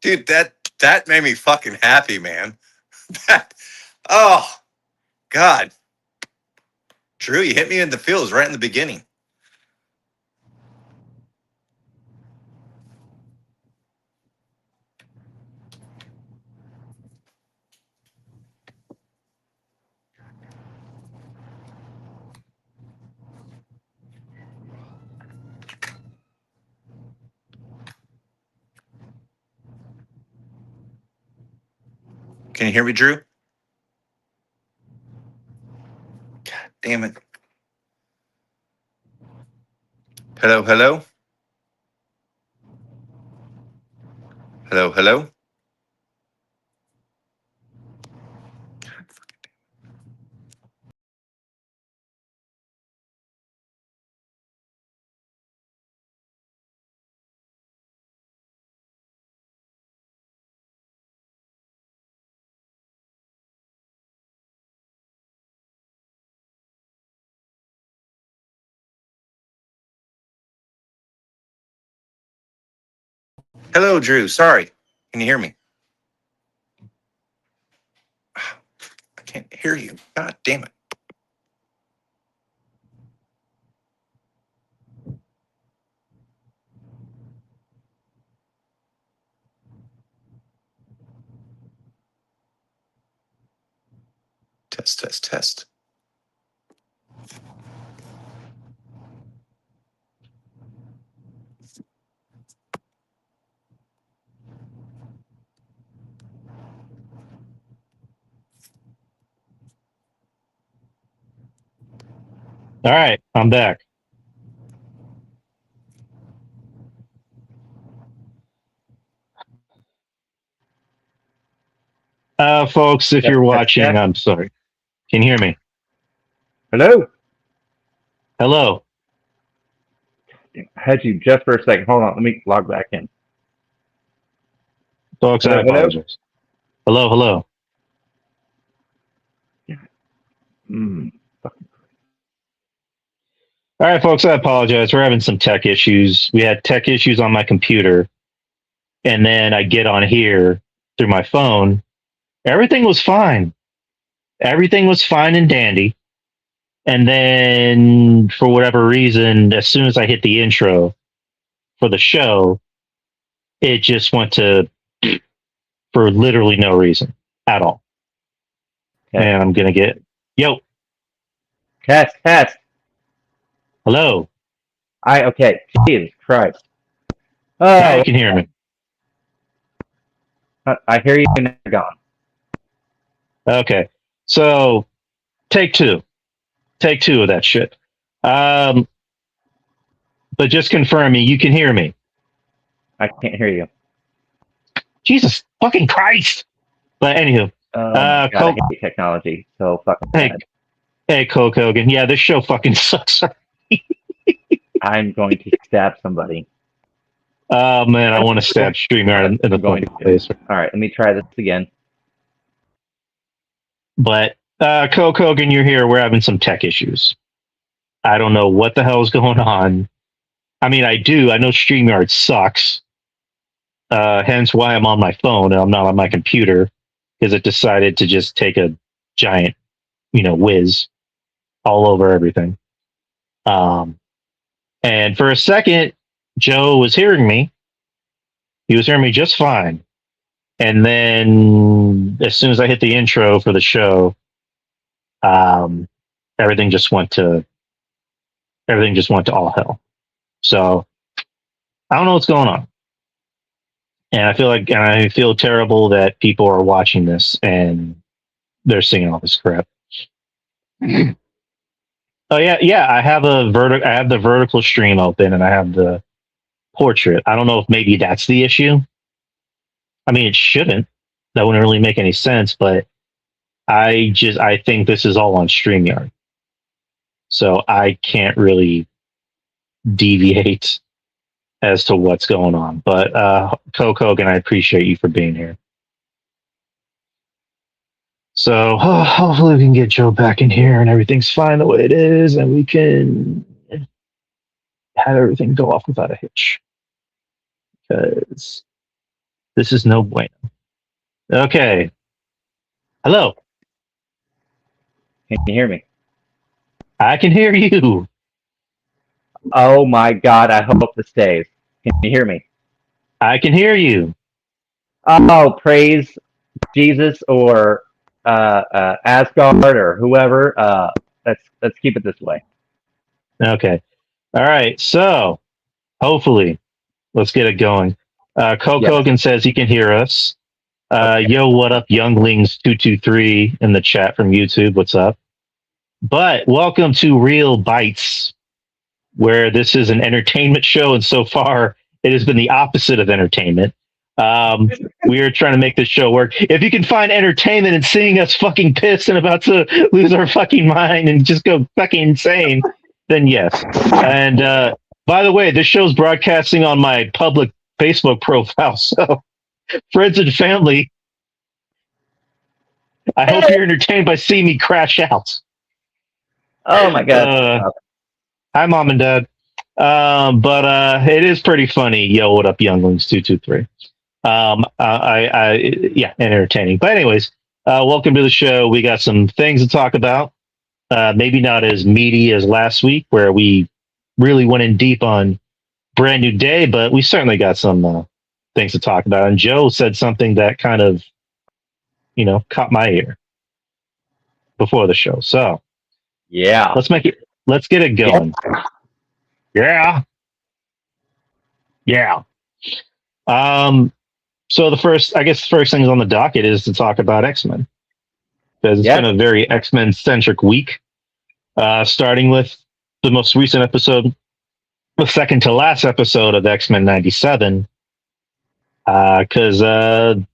Dude, that made me fucking happy, man. That, oh God, Drew, you hit me in the feels right in the beginning. Can you hear me, Drew? God damn it. Hello, hello? Hello, hello? Hello, Drew. Sorry. Can you hear me? I can't hear you. God damn it. Test, test, test. All right, I'm back. Folks, if you're watching, I'm sorry. Can you hear me? Hello? Hello. I had you just for a second. Hold on. Let me log back in. Folks, Hello, I apologize. Hello, hello. Mm. All right, folks, I apologize. We're having some tech issues. We had tech issues on my computer, and then I get on here through my phone. Everything was fine. Everything was fine and dandy. And then, for whatever reason, as soon as I hit the intro for the show, it just went to for literally no reason at all. Okay. And I'm going to get, yo, Test. hello. Okay. Jesus Christ. Now Oh, you can hear me. I hear you now. Gone. Okay. So, take two. Take two of that shit. But just confirm me, you can hear me. I can't hear you. Jesus fucking Christ. But anywho, God, I hate technology so fucking bad. Hey, Coke Hogan. Yeah, this show fucking sucks. I'm going to stab somebody. Oh man, I want to stab StreamYard in the fucking face. All right, let me try this again. But Coke Hogan, you're here. We're having some tech issues. I don't know what the hell is going on. I mean, I do. I know StreamYard sucks. Hence why I'm on my phone and I'm not on my computer because it decided to just take a giant, whiz all over everything. And for a second, Joe was hearing me. He was hearing me just fine. And then as soon as I hit the intro for the show, everything just went to all hell. So I don't know what's going on. And I feel terrible that people are watching this and they're singing all this crap. Oh yeah. I have the vertical stream open and I have the portrait. I don't know if maybe that's the issue. I mean, it shouldn't. That wouldn't really make any sense, but I think this is all on StreamYard. So I can't really deviate as to what's going on. But Coke Hogan, I appreciate you for being here. So hopefully we can get Joe back in here and everything's fine the way it is, and we can have everything go off without a hitch. Because This is no bueno. Okay. Hello. Can you hear me? I can hear you. Oh my God! I hope this stays. Can you hear me? I can hear you. Oh, praise Jesus or Asgard or whoever. Let's keep it this way. Okay. All right. So hopefully, let's get it going. Coke Yes. Hogan says he can hear us. Okay. Yo, what up, Younglings223 in the chat from YouTube? What's up? But welcome to Real Bites, where this is an entertainment show, and so far it has been the opposite of entertainment. We are trying to make this show work. If you can find entertainment in seeing us fucking pissed and about to lose our fucking mind and just go fucking insane, then yes. And by the way, this show's broadcasting on my public Facebook profile, so friends and family, I hope you're entertained by seeing me crash out. Oh my God. Hi, Mom and Dad. But it is pretty funny. Yo, what up, Younglings223? Yeah, entertaining. But anyways, welcome to the show. We got some things to talk about. Maybe not as meaty as last week, where we really went in deep on Brand New Day, but we certainly got some things to talk about. And Joe said something that kind of, caught my ear before the show. So Yeah. let's get it going. Yeah. So the first thing on the docket is to talk about X-Men, because it's been a very X-Men centric week, starting with the most recent episode, the second to last episode of X-Men 97, because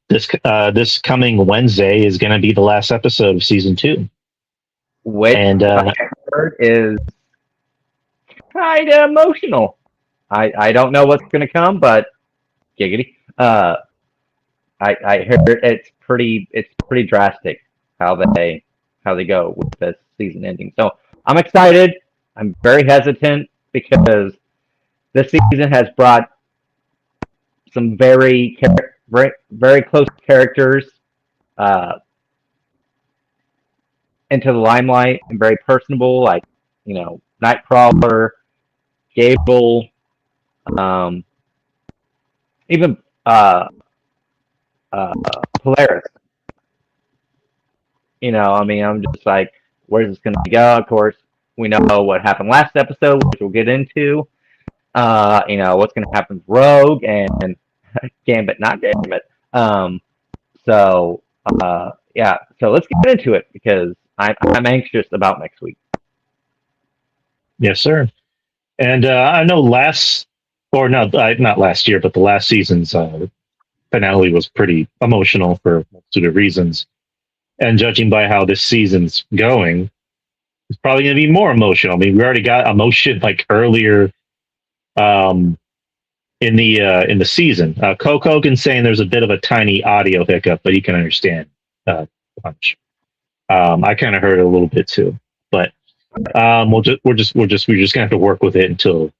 this coming Wednesday is going to be the last episode of season 2. Which I heard is kind of emotional. I don't know what's going to come, but giggity. I heard it's pretty drastic how they go with this season ending. So I'm excited. I'm very hesitant because this season has brought some very close characters into the limelight and very personable, like Nightcrawler, Gable, even Polaris. I'm just like, where's this going to go? Of course, we know what happened last episode, which we'll get into. What's going to happen with Rogue and Gambit, not Gambit. So let's get into it because I'm anxious about next week. Yes, sir. And I know not last year, but the last season's finale was pretty emotional for a multitude of reasons. And judging by how this season's going, it's probably going to be more emotional. I mean, we already got emotion like earlier in the season. Coke Hogan saying there's a bit of a tiny audio hiccup, but you can understand punch. I kind of heard it a little bit too, but we're just gonna have to work with it until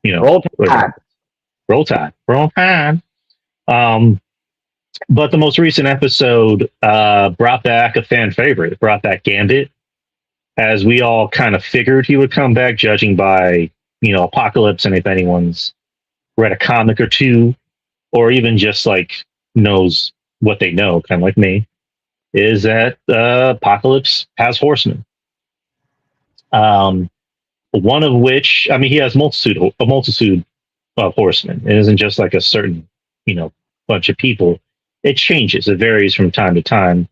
roll tide. But the most recent episode brought back a fan favorite. It brought back Gambit, as we all kind of figured he would come back, judging by Apocalypse, and if anyone's read a comic or two, or even just like knows what they know, kind of like me, is that Apocalypse has horsemen. One of which, I mean, he has a multitude of horsemen. It isn't just like a certain, bunch of people. It changes. It varies from time to time.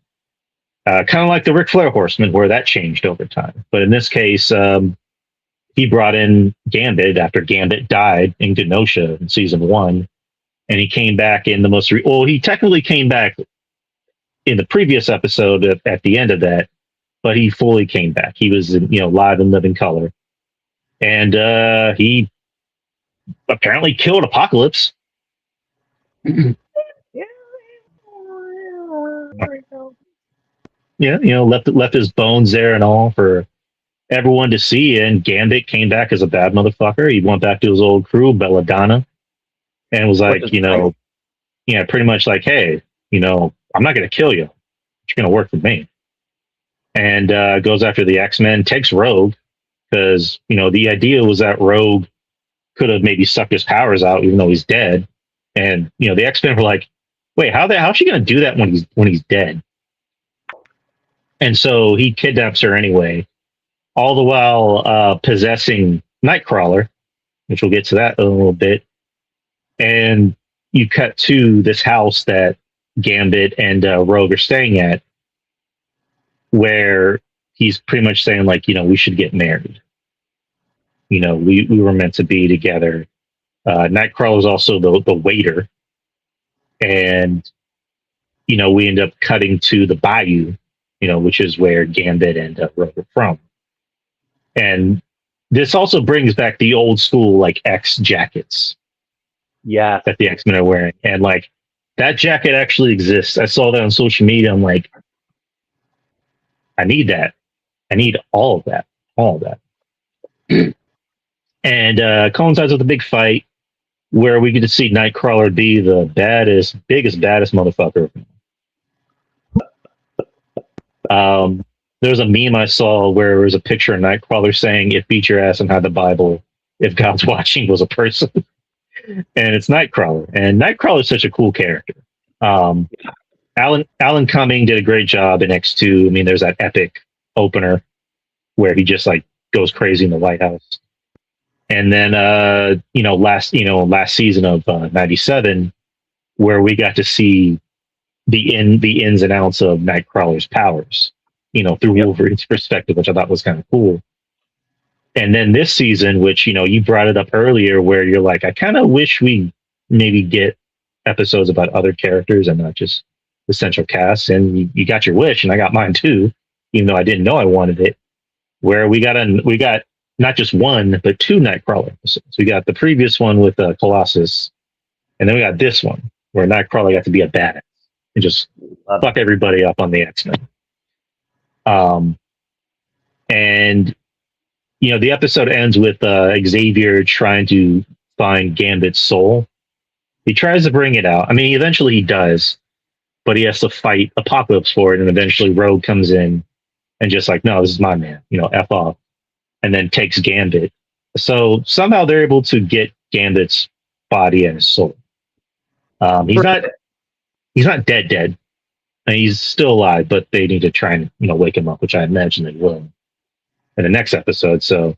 Kind of like the Ric Flair horsemen, where that changed over time. But in this case, he brought in Gambit after Gambit died in Genosha in season 1, and he came back in the he technically came back in the previous episode at the end of that, but he fully came back. He was live in living color, and he apparently killed Apocalypse. Yeah, left his bones there and all for everyone to see. And Gambit came back as a bad motherfucker. He went back to his old crew, Belladonna, and was like, pretty much like, hey, I'm not going to kill you. You're going to work for me. And goes after the X-Men, takes Rogue, because, the idea was that Rogue could have maybe sucked his powers out, even though he's dead. And, the X-Men were like, wait, how's she going to do that when he's dead? And so he kidnaps her anyway, all the while possessing Nightcrawler, which we'll get to that in a little bit. And you cut to this house that Gambit and Rogue are staying at, where he's pretty much saying, like, we should get married. We were meant to be together. Nightcrawler is also the waiter. And, we end up cutting to the bayou, which is where Gambit and Rogue are from. And this also brings back the old school, like, X jackets. Yeah. That the X-Men are wearing. And, like, that jacket actually exists. I saw that on social media. I'm like, I need that. I need all of that. All of that. And coincides with a big fight where we get to see Nightcrawler be the baddest motherfucker. There was a meme I saw where there was a picture of Nightcrawler saying, "If beat your ass and had the Bible, if God's watching was a person." And it's Nightcrawler. And Nightcrawler is such a cool character. Alan Cumming did a great job in X2. I mean, there's that epic opener where he just like goes crazy in the White House. And then last season of 97, where we got to see the ins and outs of Nightcrawler's powers, through Wolverine's perspective, which I thought was kind of cool. And then this season, which, you brought it up earlier, where you're like, I kind of wish we maybe get episodes about other characters and not just the central cast. And you got your wish, and I got mine too, even though I didn't know I wanted it. Where we got not just one, but two Nightcrawler episodes. We got the previous one with Colossus, and then we got this one where Nightcrawler got to be a badass and just fuck everybody up on the X-Men. And the episode ends with Xavier trying to find Gambit's soul. He tries to bring it out. I mean, eventually he does, but he has to fight Apocalypse for it, and eventually Rogue comes in and just like, no, this is my man, F off, and then takes Gambit. So somehow they're able to get Gambit's body and his soul. He's not dead. And he's still alive, but they need to try and wake him up, which I imagine they will in the next episode. So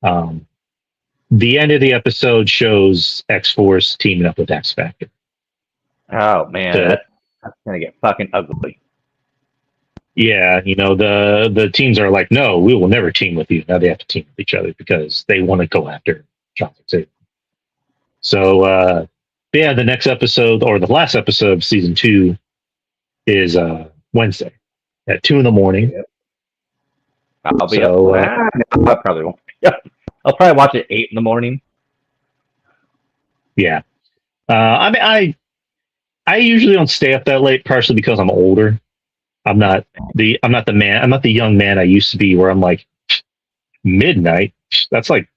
the end of the episode shows X-Force teaming up with X-Factor. Oh man, that's gonna get fucking ugly. Yeah, the teams are like, no, we will never team with you. Now they have to team with each other because they want to go after John Xavier. So the next episode, or the last episode of season 2, is Wednesday at 2 a.m. Yep. I'll be up. No, I probably won't. I'll probably watch it 8 a.m. Yeah. I mean, I usually don't stay up that late, partially because I'm older. I'm not the young man I used to be, where I'm like, midnight. That's like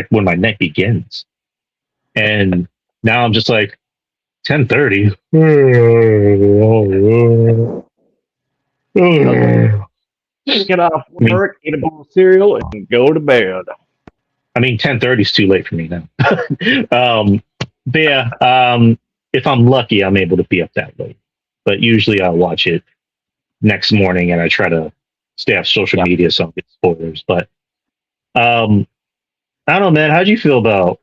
when my night begins. And now I'm just like 10:30. Get off work, eat a bowl of cereal, and go to bed. I mean, 10:30 is too late for me now. But yeah, if I'm lucky, I'm able to be up that late. But usually I'll watch it next morning, and I try to stay off social media so I don't get spoilers. But I don't know, man. How'd you feel about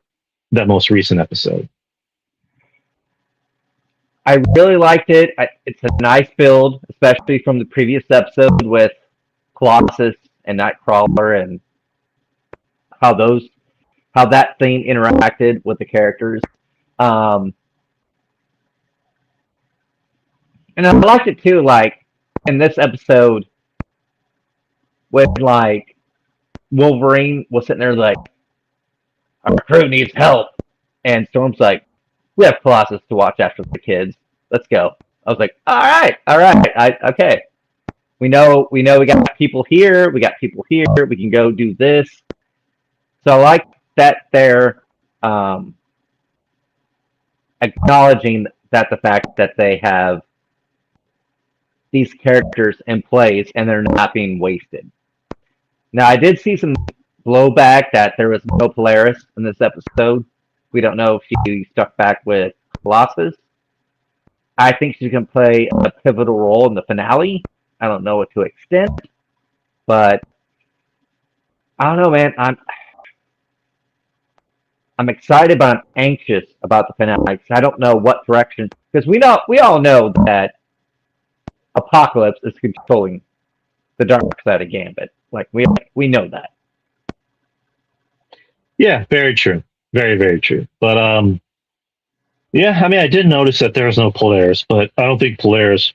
that most recent episode? I really liked it. It's a nice build, especially from the previous episode with Colossus and Nightcrawler, and how that theme interacted with the characters. And I liked it too, like in this episode when like Wolverine was sitting there like, our crew needs help, and Storm's like, we have Colossus to watch after the kids. Let's go. I was like, all right. Okay. We know we got people here. We can go do this. So I like that they're acknowledging that the fact that they have these characters in place and they're not being wasted. Now, I did see some blowback that there was no Polaris in this episode. We don't know if she stuck back with Colossus. I think she's going to play a pivotal role in the finale. I don't know to what extent, but I don't know, man. I'm excited, but I'm anxious about the finale. I don't know what direction, because we all know that Apocalypse is controlling the dark side of Gambit. Like we know that. Yeah, very true. Very, very true. But yeah, I mean, I did notice that there was no Polaris, but I don't think Polaris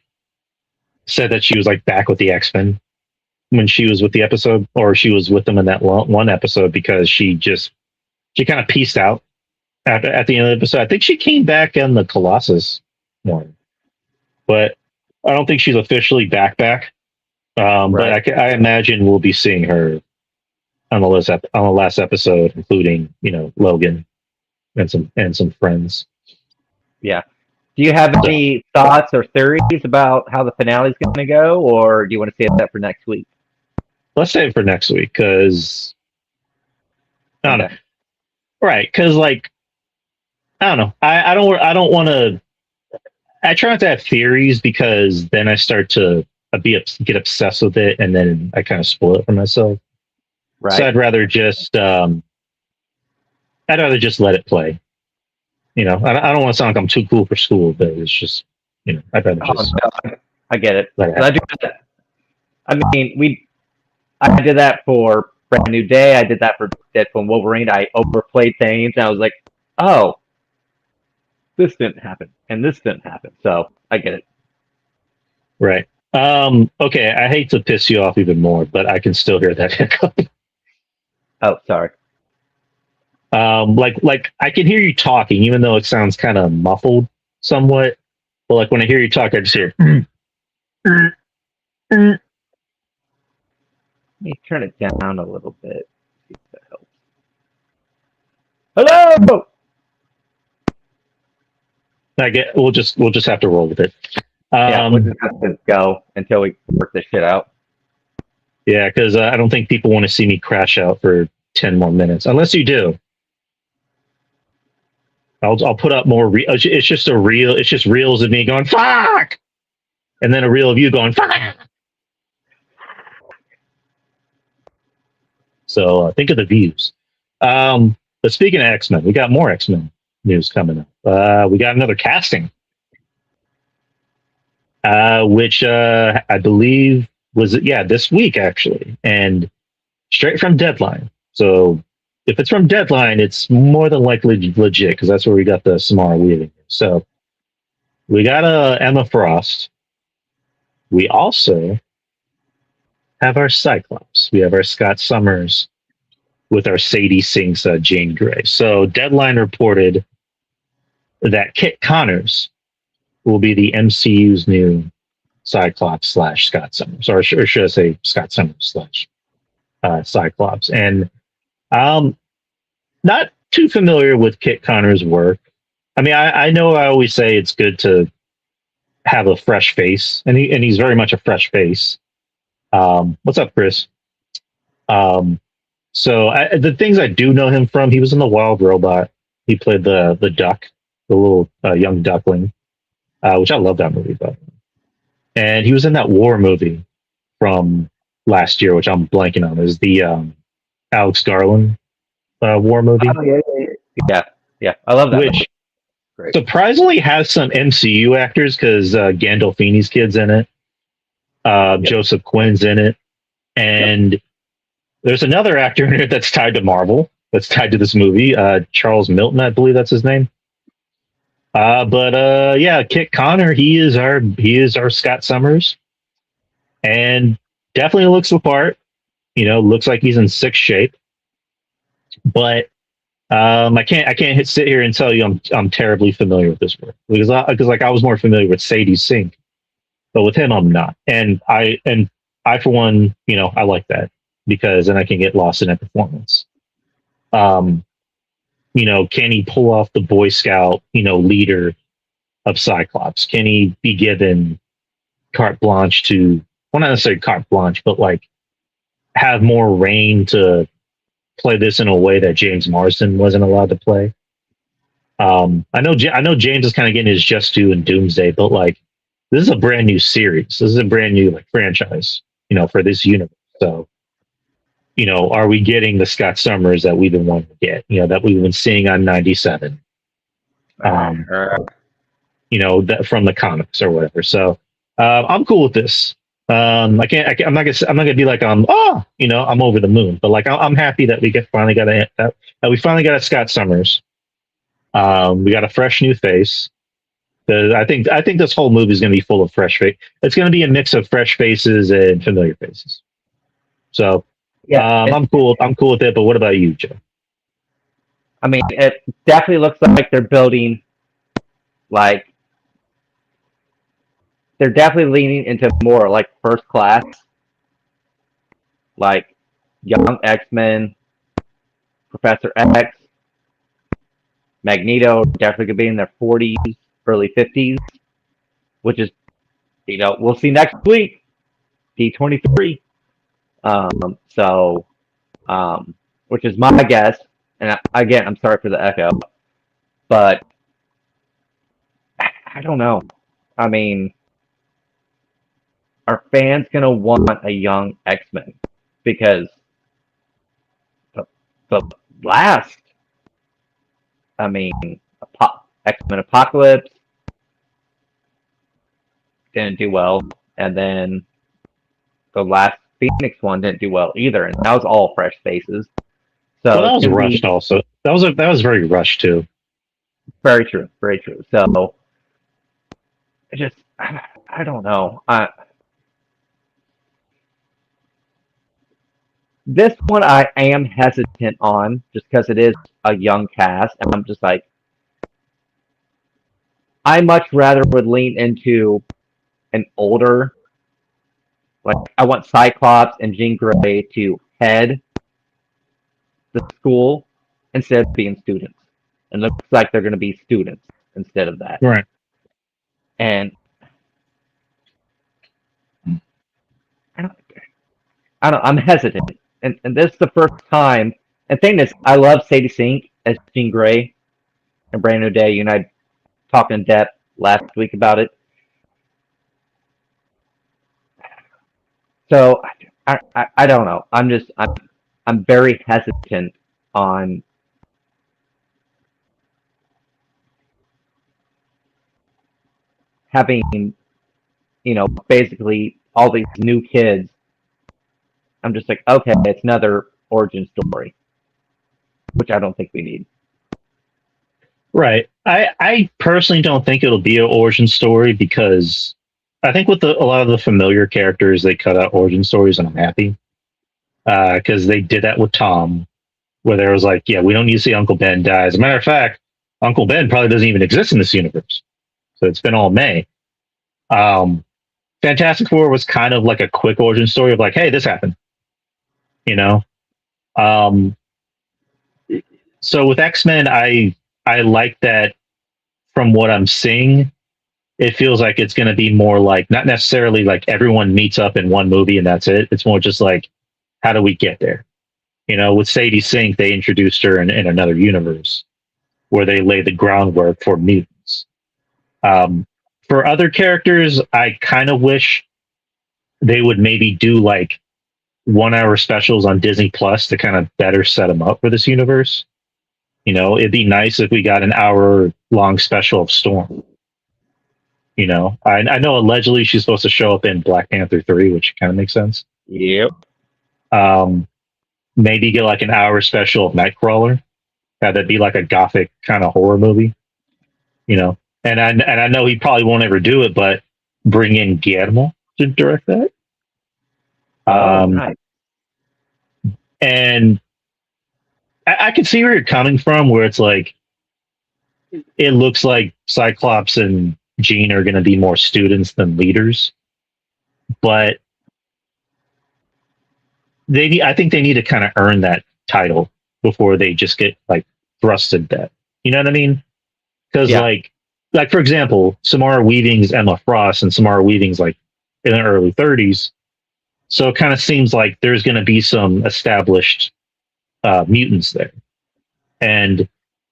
said that she was like back with the X-Men when she was with the episode, or she was with them in that one episode, because she kind of pieced out at the end of the episode. I think she came back in the Colossus one, but I don't think she's officially back. Right. But I imagine we'll be seeing her on the last episode, including Logan and some friends. Yeah. Do you have any thoughts or theories about how the finale is going to go, or do you want to save that for next week? Let's save it for next week, because I don't know. Right, because like I don't know. I don't want to. I try not to have theories, because then I start to get obsessed with it, and then I kind of spoil it for myself. Right. So I'd rather just let it play. I don't want to sound like I'm too cool for school, but it's just I'd rather just. No, I get it. Let it I do that. I mean, I did that for Brand New Day. I did that for Deadpool and Wolverine. I overplayed things, and I was like, oh, this didn't happen, and this didn't happen. So I get it. Right. Okay. I hate to piss you off even more, but I can still hear that hiccup. Oh, sorry. Like I can hear you talking, even though it sounds kind of muffled somewhat. But like when I hear you talk, I just hear. Let me turn it down a little bit. See if that helps. Hello. We'll just have to roll with it. Yeah, we'll just have to go until we work this shit out. Yeah, because I don't think people want to see me crash out for 10 more minutes, unless you do. I'll put up more. It's just reels of me going fuck, and then a reel of you going fuck. So think of the views. But speaking of X-Men, we got more X-Men news coming up. We got another casting, which I believe was this week actually, and straight from Deadline. So if it's from Deadline, it's more than likely legit, because that's where we got the Samara Weaving. So we got Emma Frost. We also have our Cyclops. We have our Scott Summers with our Sadie Singh's Jane Grey. So Deadline reported that Kit Connors will be the MCU's new Cyclops / Scott Summers, or should I say Scott Summers / Cyclops. And not too familiar with Kit Connors' work. I mean, I know I always say it's good to have a fresh face, and he's very much a fresh face. What's up, Chris? So the things I do know him from, he was in The Wild Robot. He played the duck, the little young duckling, which I love that movie, by the way. And he was in that war movie from last year, which I'm blanking on. Is the Alex Garland war movie? Oh, yeah. I love that. Which surprisingly has some MCU actors, because Gandolfini's kid's in it. Joseph Quinn's in it, and there's another actor in it that's tied to Marvel, that's tied to this movie. Charles Milton, I believe that's his name. But Kit Connor, he is our Scott Summers, and definitely looks the part. Looks like he's in sick shape. But I can't sit here and tell you I'm terribly familiar with this work, because I was more familiar with Sadie Sink, but with him I'm not. And I for one, I like that, because then I can get lost in that performance. Can he pull off the Boy Scout, leader of Cyclops? Can he be given carte blanche to, well, not necessarily carte blanche, but like have more reign to play this in a way that James Marsden wasn't allowed to play? I know James is kind of getting his just due in Doomsday, but like this is a brand new series. This is a brand new like franchise, for this universe. So, are we getting the Scott Summers that we've been wanting to get? That we've been seeing on 97. That from the comics or whatever. So I'm cool with this. I'm not gonna be like I'm over the moon, but like I'm happy that we finally got a Scott Summers. We got a fresh new face. I think this whole movie is going to be full of fresh face. It's going to be a mix of fresh faces and familiar faces. So I'm cool. I'm cool with it. But what about you, Joe? I mean, it definitely looks like they're building, like they're definitely leaning into more like First Class, like young X-Men, Professor X, Magneto definitely could be in their 40s, early 50s, which is, we'll see next week, D23. Which is my guess, and again, I'm sorry for the echo, but I don't know. I mean, are fans going to want a young X-Men? Because the last, I mean, X-Men Apocalypse didn't do well, and then the last Phoenix one didn't do well either, and that was all fresh faces. So that was rushed. Also, that was very rushed too. Very true. Very true. So, I don't know. This one I am hesitant on just because it is a young cast, and I'm just like, I much rather would lean into an older, like I want Cyclops and Jean Grey to head the school instead of being students. And looks like they're going to be students instead of that. Right. And I'm hesitant. And this is the first time. And thing is, I love Sadie Sink as Jean Grey and Brand New Day. You and I talked in depth last week about it. So I don't know. I'm very hesitant on having, basically all these new kids. I'm just like, okay, it's another origin story, which I don't think we need. Right. I personally don't think it'll be an origin story because I think with a lot of the familiar characters, they cut out origin stories, and I'm happy because they did that with Tom, where there was like, yeah, we don't need to see Uncle Ben die. As a matter of fact, Uncle Ben probably doesn't even exist in this universe, so it's been all May. Fantastic Four was kind of like a quick origin story of like, hey, this happened. So with X-Men, I like that from what I'm seeing, it feels like it's going to be more like, not necessarily like everyone meets up in one movie and that's it. It's more just like, how do we get there? With Sadie Sink, they introduced her in another universe where they laid the groundwork for mutants. For other characters, I kind of wish they would maybe do like 1 hour specials on Disney Plus to kind of better set them up for this universe. It'd be nice if we got an hour long special of Storm. I know allegedly she's supposed to show up in Black Panther 3, which kind of makes sense. Yep. Maybe get like an hour special of Nightcrawler. That'd be like a gothic kind of horror movie. And I know he probably won't ever do it, but bring in Guillermo to direct that. Right. And I can see where you're coming from, where it's like, it looks like Cyclops and Jean are going to be more students than leaders, but I think they need to kind of earn that title before they just get like thrusted that. You know what I mean? Because like like for example, Samara Weaving's Emma Frost, and Samara Weaving's like in the early 30s. So it kind of seems like there's going to be some established mutants there. And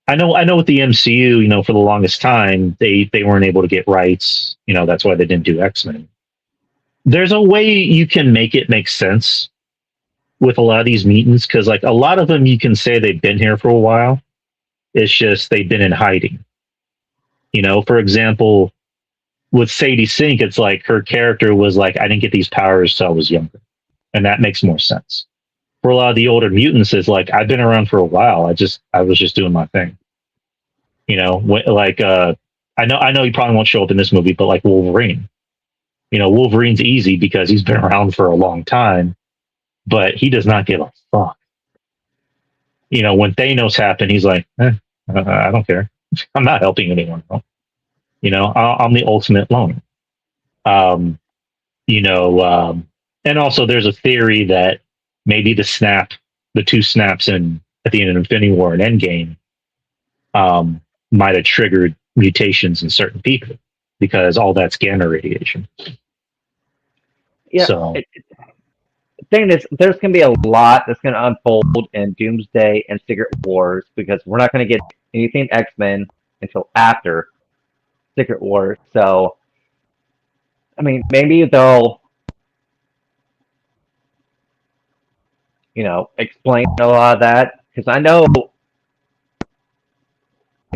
I know with the MCU, for the longest time they weren't able to get rights. That's why they didn't do X-Men. There's a way you can make it make sense with a lot of these mutants, because like a lot of them you can say they've been here for a while. It's just they've been in hiding. For example, with Sadie Sink, it's like her character was like, I didn't get these powers till I was younger. And that makes more sense. For a lot of the older mutants, it's like, I've been around for a while. I was just doing my thing. Like I know he probably won't show up in this movie, but like Wolverine. Wolverine's easy because he's been around for a long time, but he does not give a fuck. When Thanos happened, he's like, I don't care. I'm not helping anyone. I'm the ultimate loner. And also there's a theory that maybe the two snaps at the end of Infinity War and Endgame, might have triggered mutations in certain people because all that's gamma radiation. Yeah. So, the thing is, there's going to be a lot that's going to unfold in Doomsday and Secret Wars, because we're not going to get anything X-Men until after Secret Wars. So, I mean, maybe they'll, explain a lot of that, because I know,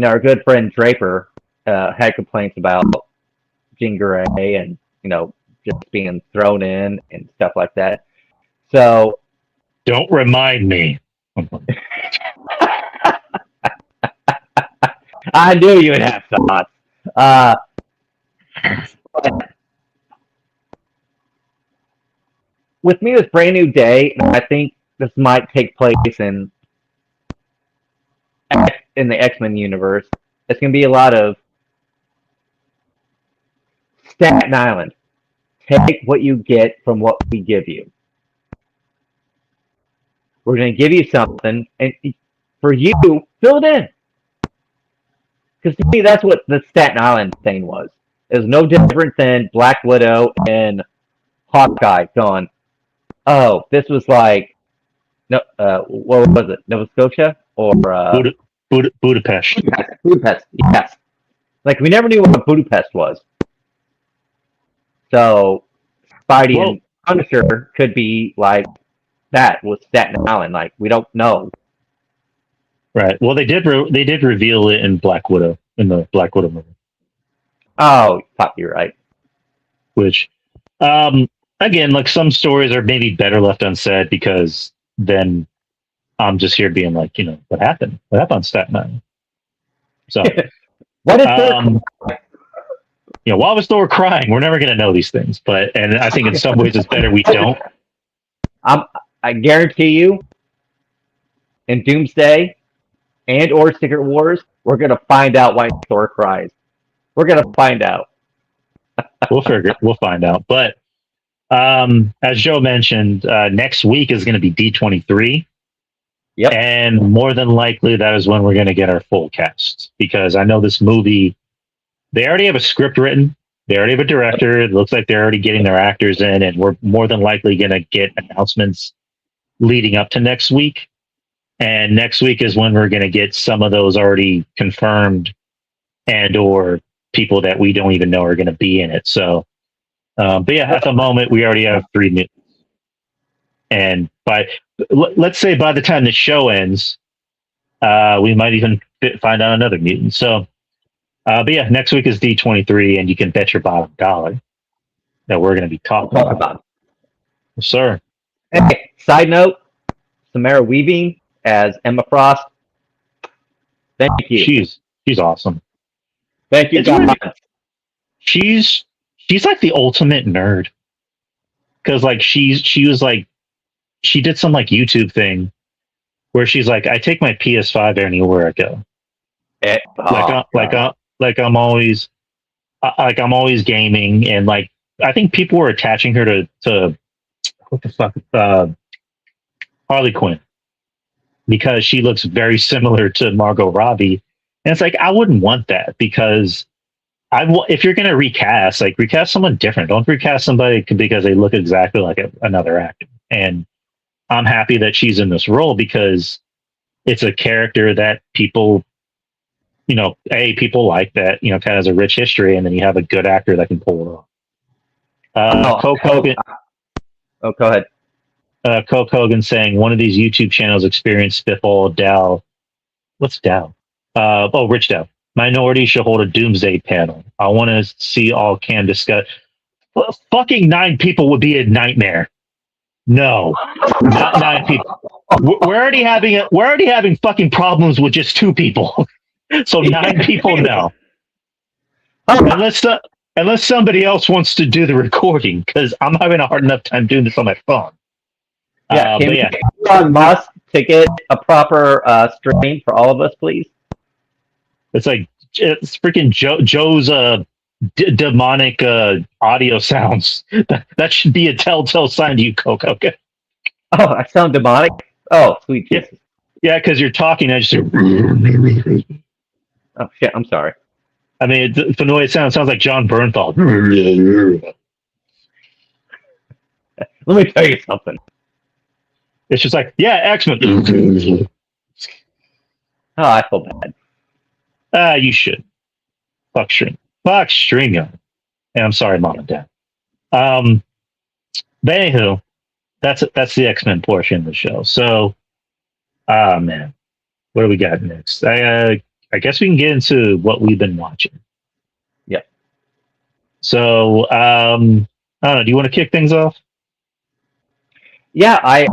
our good friend Draper had complaints about Jean Grey and, just being thrown in and stuff like that. So, don't remind me. I knew you would have thoughts. With me, this Brand New Day, I think this might take place in the X-Men universe. It's going to be a lot of Staten Island. Take what you get from what we give you. We're going to give you something, and for you, fill it in. Because to me, that's what the Staten Island thing was. It was no different than Black Widow and Hawkeye going, oh, this was like, no, what was it? Nova Scotia? Or Budapest. Budapest, yes. Like, we never knew what Budapest was. So, Spidey and Punisher could be like that with Staten Island. Like, we don't know. Right. Well, they did reveal it in Black Widow, in the Black Widow movie. Oh, you're right. Which, again, like some stories are maybe better left unsaid, because then I'm just here being like, what happened? What happened on Staten Island? So, what is while we're still crying, we're never going to know these things. And I think in some ways it's better we don't. I guarantee you, in Doomsday and or Secret Wars, we're going to find out why Thor cries. We're going to find out. We'll find out. But as Joe mentioned, next week is going to be D23. Yep. And more than likely, that is when we're going to get our full cast. Because I know this movie, they already have a script written. They already have a director. It looks like they're already getting their actors in. And we're more than likely going to get announcements leading up to next week. And next week is when we're going to get some of those already confirmed and or people that we don't even know are going to be in it. So, but yeah, at the moment, we already have 3 mutants. And let's say by the time the show ends, we might even find out another mutant. So, but yeah, next week is D23, and you can bet your bottom dollar that we're going to be talking about it. Yes, sir. Hey, side note, Samara Weaving as Emma Frost. Thank you. She's awesome. Thank you, really, she's like the ultimate nerd. Because like she did some like YouTube thing where she's like, I take my PS5 anywhere I go. I'm always gaming, and like I think people were attaching her to what the fuck, Harley Quinn, because she looks very similar to Margot Robbie. And it's like, I wouldn't want that, because if you're gonna recast, like recast someone different. Don't recast somebody because they look exactly like another actor. And I'm happy that she's in this role because it's a character that people, people like that, kind of has a rich history, and then you have a good actor that can pull it off. Coke Hogan. Oh, go ahead. Coke Hogan saying one of these YouTube channels experienced spitball Dow. What's Dow? Rich Dow. Minorities should hold a doomsday panel. I want to see all Cam discuss. Fucking 9 people would be a nightmare. No, not 9 people. We're already having fucking problems with just 2 people. So 9 people, no. Unless somebody else wants to do the recording, because I'm having a hard enough time doing this on my phone. Yeah, can we Elon Musk to get a proper stream for all of us, please? It's like it's freaking Joe's demonic audio sounds. That should be a telltale sign to you, Coke. Okay. Oh, I sound demonic. Oh, sweet Jesus. Yeah, because you're talking. I just say. Oh shit! I'm sorry. I mean, from the way it sounds like John Bernthal. Let me tell you something. It's just like, yeah, X-Men. Oh, I feel bad. You should. Fuck StreamYard. And I'm sorry, Mom and Dad. But anywho, that's the X-Men portion of the show. So, man, what do we got next? I guess we can get into what we've been watching. Yeah. So, I don't know. Do you want to kick things off? Yeah, I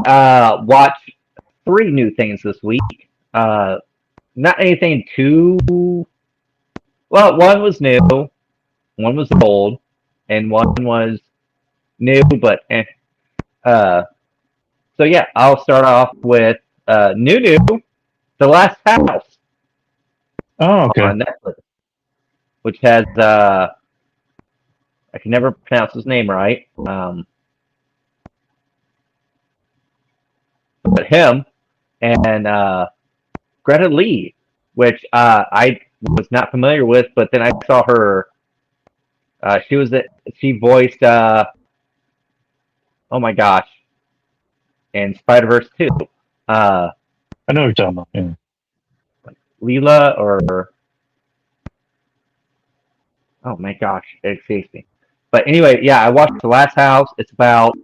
watched 3 new things this week. Not anything too. Well, one was new, one was old, and one was new, but so yeah, I'll start off with new, The Last House. Oh, okay. On Netflix, which has I can never pronounce his name right. But him and Greta Lee, which I was not familiar with, but then I saw her. She voiced oh my gosh, in Spider-Verse 2. I know what you're talking about. Yeah. Leela or oh my gosh, it escapes me. But anyway, yeah, I watched The Last House. It's about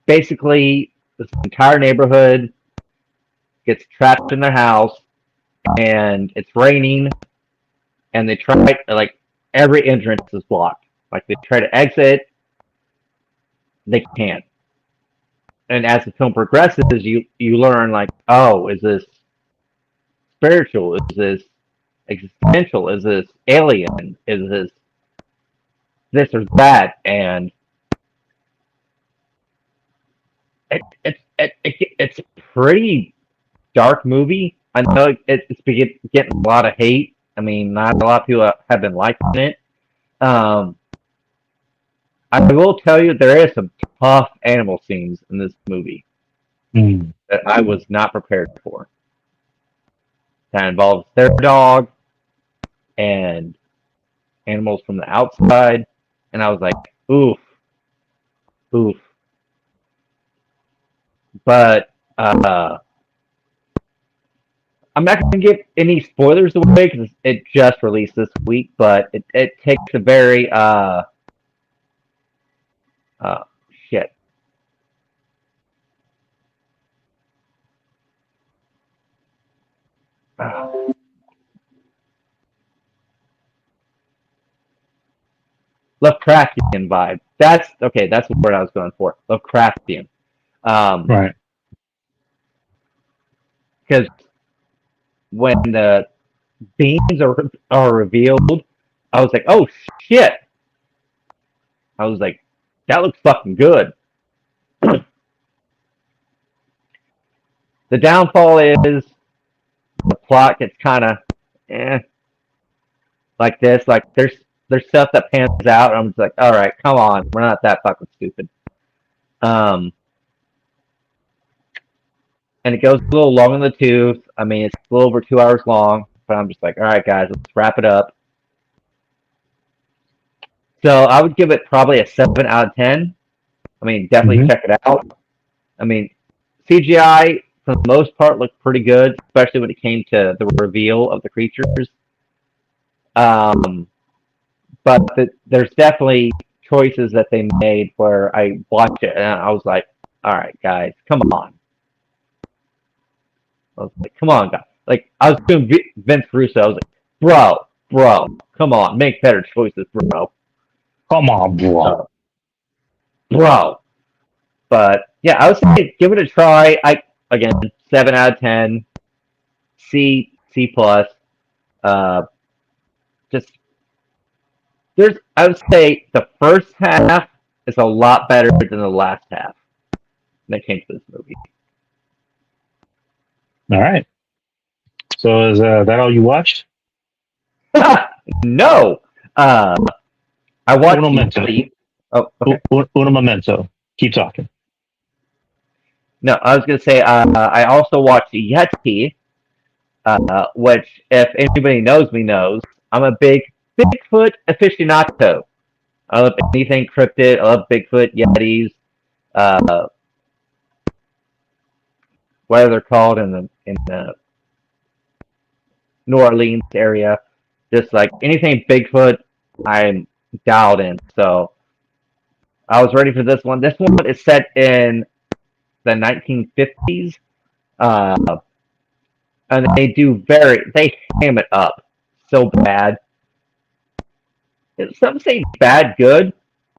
basically this entire neighborhood gets trapped in their house, and it's raining, and they try like every entrance is blocked. Like they try to exit, they can't. And as the film progresses, you learn like, oh, is this spiritual? Is this existential? Is this alien? Is this or that? And it's a pretty dark movie. I know it's getting a lot of hate. I mean, not a lot of people have been liking it. I will tell you there is some tough animal scenes in this movie that I was not prepared for. That involves their dog and animals from the outside, and I was like, oof. But I'm not going to give any spoilers away because it just released this week. But it takes a very shit. Lovecraftian vibe. That's okay. That's the word I was going for. Lovecraftian. Right. Because when the beams are revealed, I was like, oh shit. I was like, that looks fucking good. The downfall is the plot gets kind of like this. Like there's stuff that pans out, and I'm just like, all right, come on, we're not that fucking stupid. And it goes a little long in the tooth. I mean, it's a little over 2 hours long, but I'm just like, all right, guys, let's wrap it up. So I would give it probably a 7 out of 10. I mean, definitely check it out. I mean, CGI for the most part looked pretty good, especially when it came to the reveal of the creatures. But there's definitely choices that they made where I watched it and I was like, all right, guys, come on. I was like, come on, guys. Like, I was doing Vince Russo. I was like, bro, come on, make better choices, bro. Come on, bro. Bro. But yeah, I would say give it a try. Again, 7 out of 10. C plus. Just I would say the first half is a lot better than the last half when it came to this movie. All right. So is that all you watched? No. I watched Uno momento. Oh, okay. Uno momento. Keep talking. No, I was gonna say I also watched Yeti, which if anybody knows me knows, I'm a big Bigfoot aficionado. I love anything cryptid. I love Bigfoot, Yetis, whatever they're called in the New Orleans area. Just like anything Bigfoot, I'm dialed in. So I was ready for this one. This one is set in the 1950s, and they ham it up so bad. Some say bad good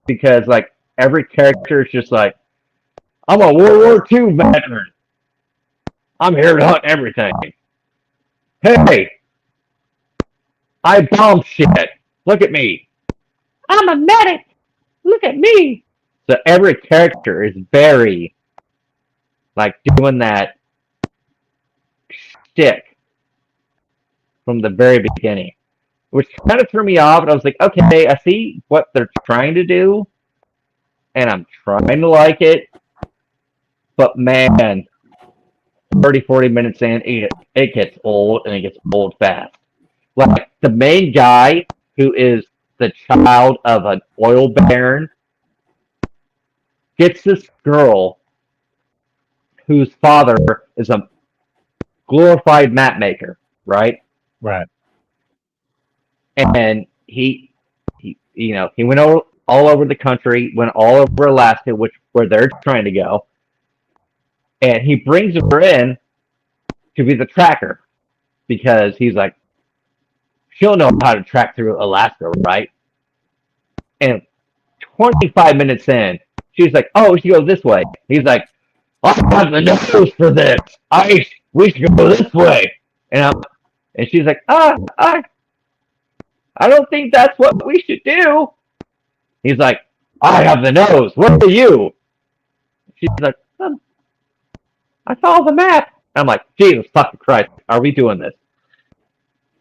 because like every character is just like, I'm a World War II veteran. I'm here to hunt everything. Hey, I bomb shit. Look at me. I'm a medic. Look at me. So every character is very like doing that shtick from the very beginning, which kind of threw me off. And I was like, okay, I see what they're trying to do, and I'm trying to like it. But man, 30, 40 minutes in, it gets old, and it gets old fast. Like the main guy, who is the child of an oil baron, gets this girl whose father is a glorified map maker, right? Right. And he went all over the country, went all over Alaska, where they're trying to go, and he brings her in to be the tracker because he's like, she'll know how to track through Alaska, right? And 25 minutes in, she's like, oh, we should go this way. He's like, I have the nose for this. We should go this way. And she's like, I don't think that's what we should do. He's like, I have the nose. What are you? She's like, I follow the map. I'm like, Jesus fucking Christ, are we doing this?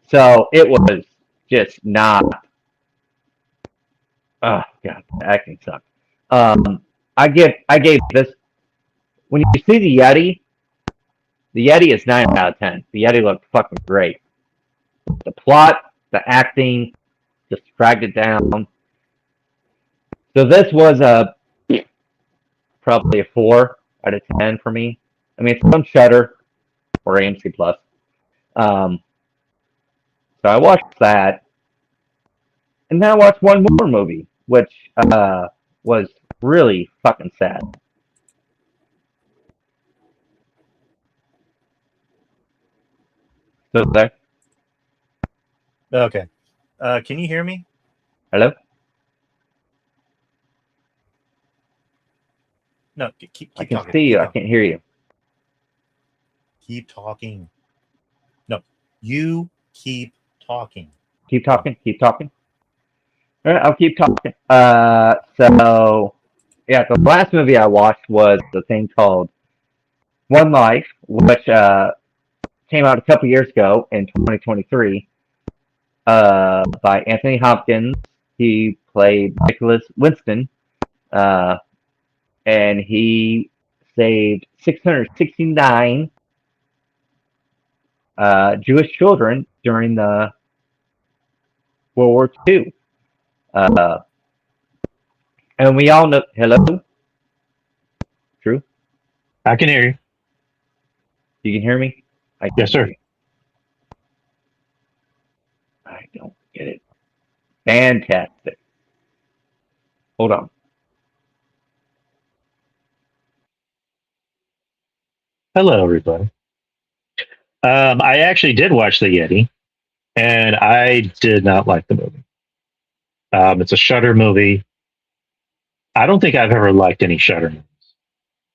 So it was just not. Oh god, the acting sucked. I gave this. When you see the Yeti is 9 out of 10. The Yeti looked fucking great. The plot, the acting, just dragged it down. So this was probably a 4 out of 10 for me. I mean, it's on Shudder or AMC Plus. So I watched that, and then I watched one more movie, which was really fucking sad. So there. Okay. Can you hear me? Hello? No, keep I can talking. see you. Keep I talking. can't hear you. Keep talking. No, you keep talking. Keep talking. Keep talking. All right, I'll keep talking. So yeah, the last movie I watched was the thing called One Life, which came out a couple years ago in 2023, by Anthony Hopkins. He played Nicholas Winston, and he saved 669 Jewish children during the World War II. And we all know. Hello, Drew. I can hear you. You can hear me. I can Yes, hear sir. you. I don't get it. Fantastic. Hold on. Hello, everybody. I actually did watch The Yeti, and I did not like the movie. It's a Shudder movie. I don't think I've ever liked any Shudder movies,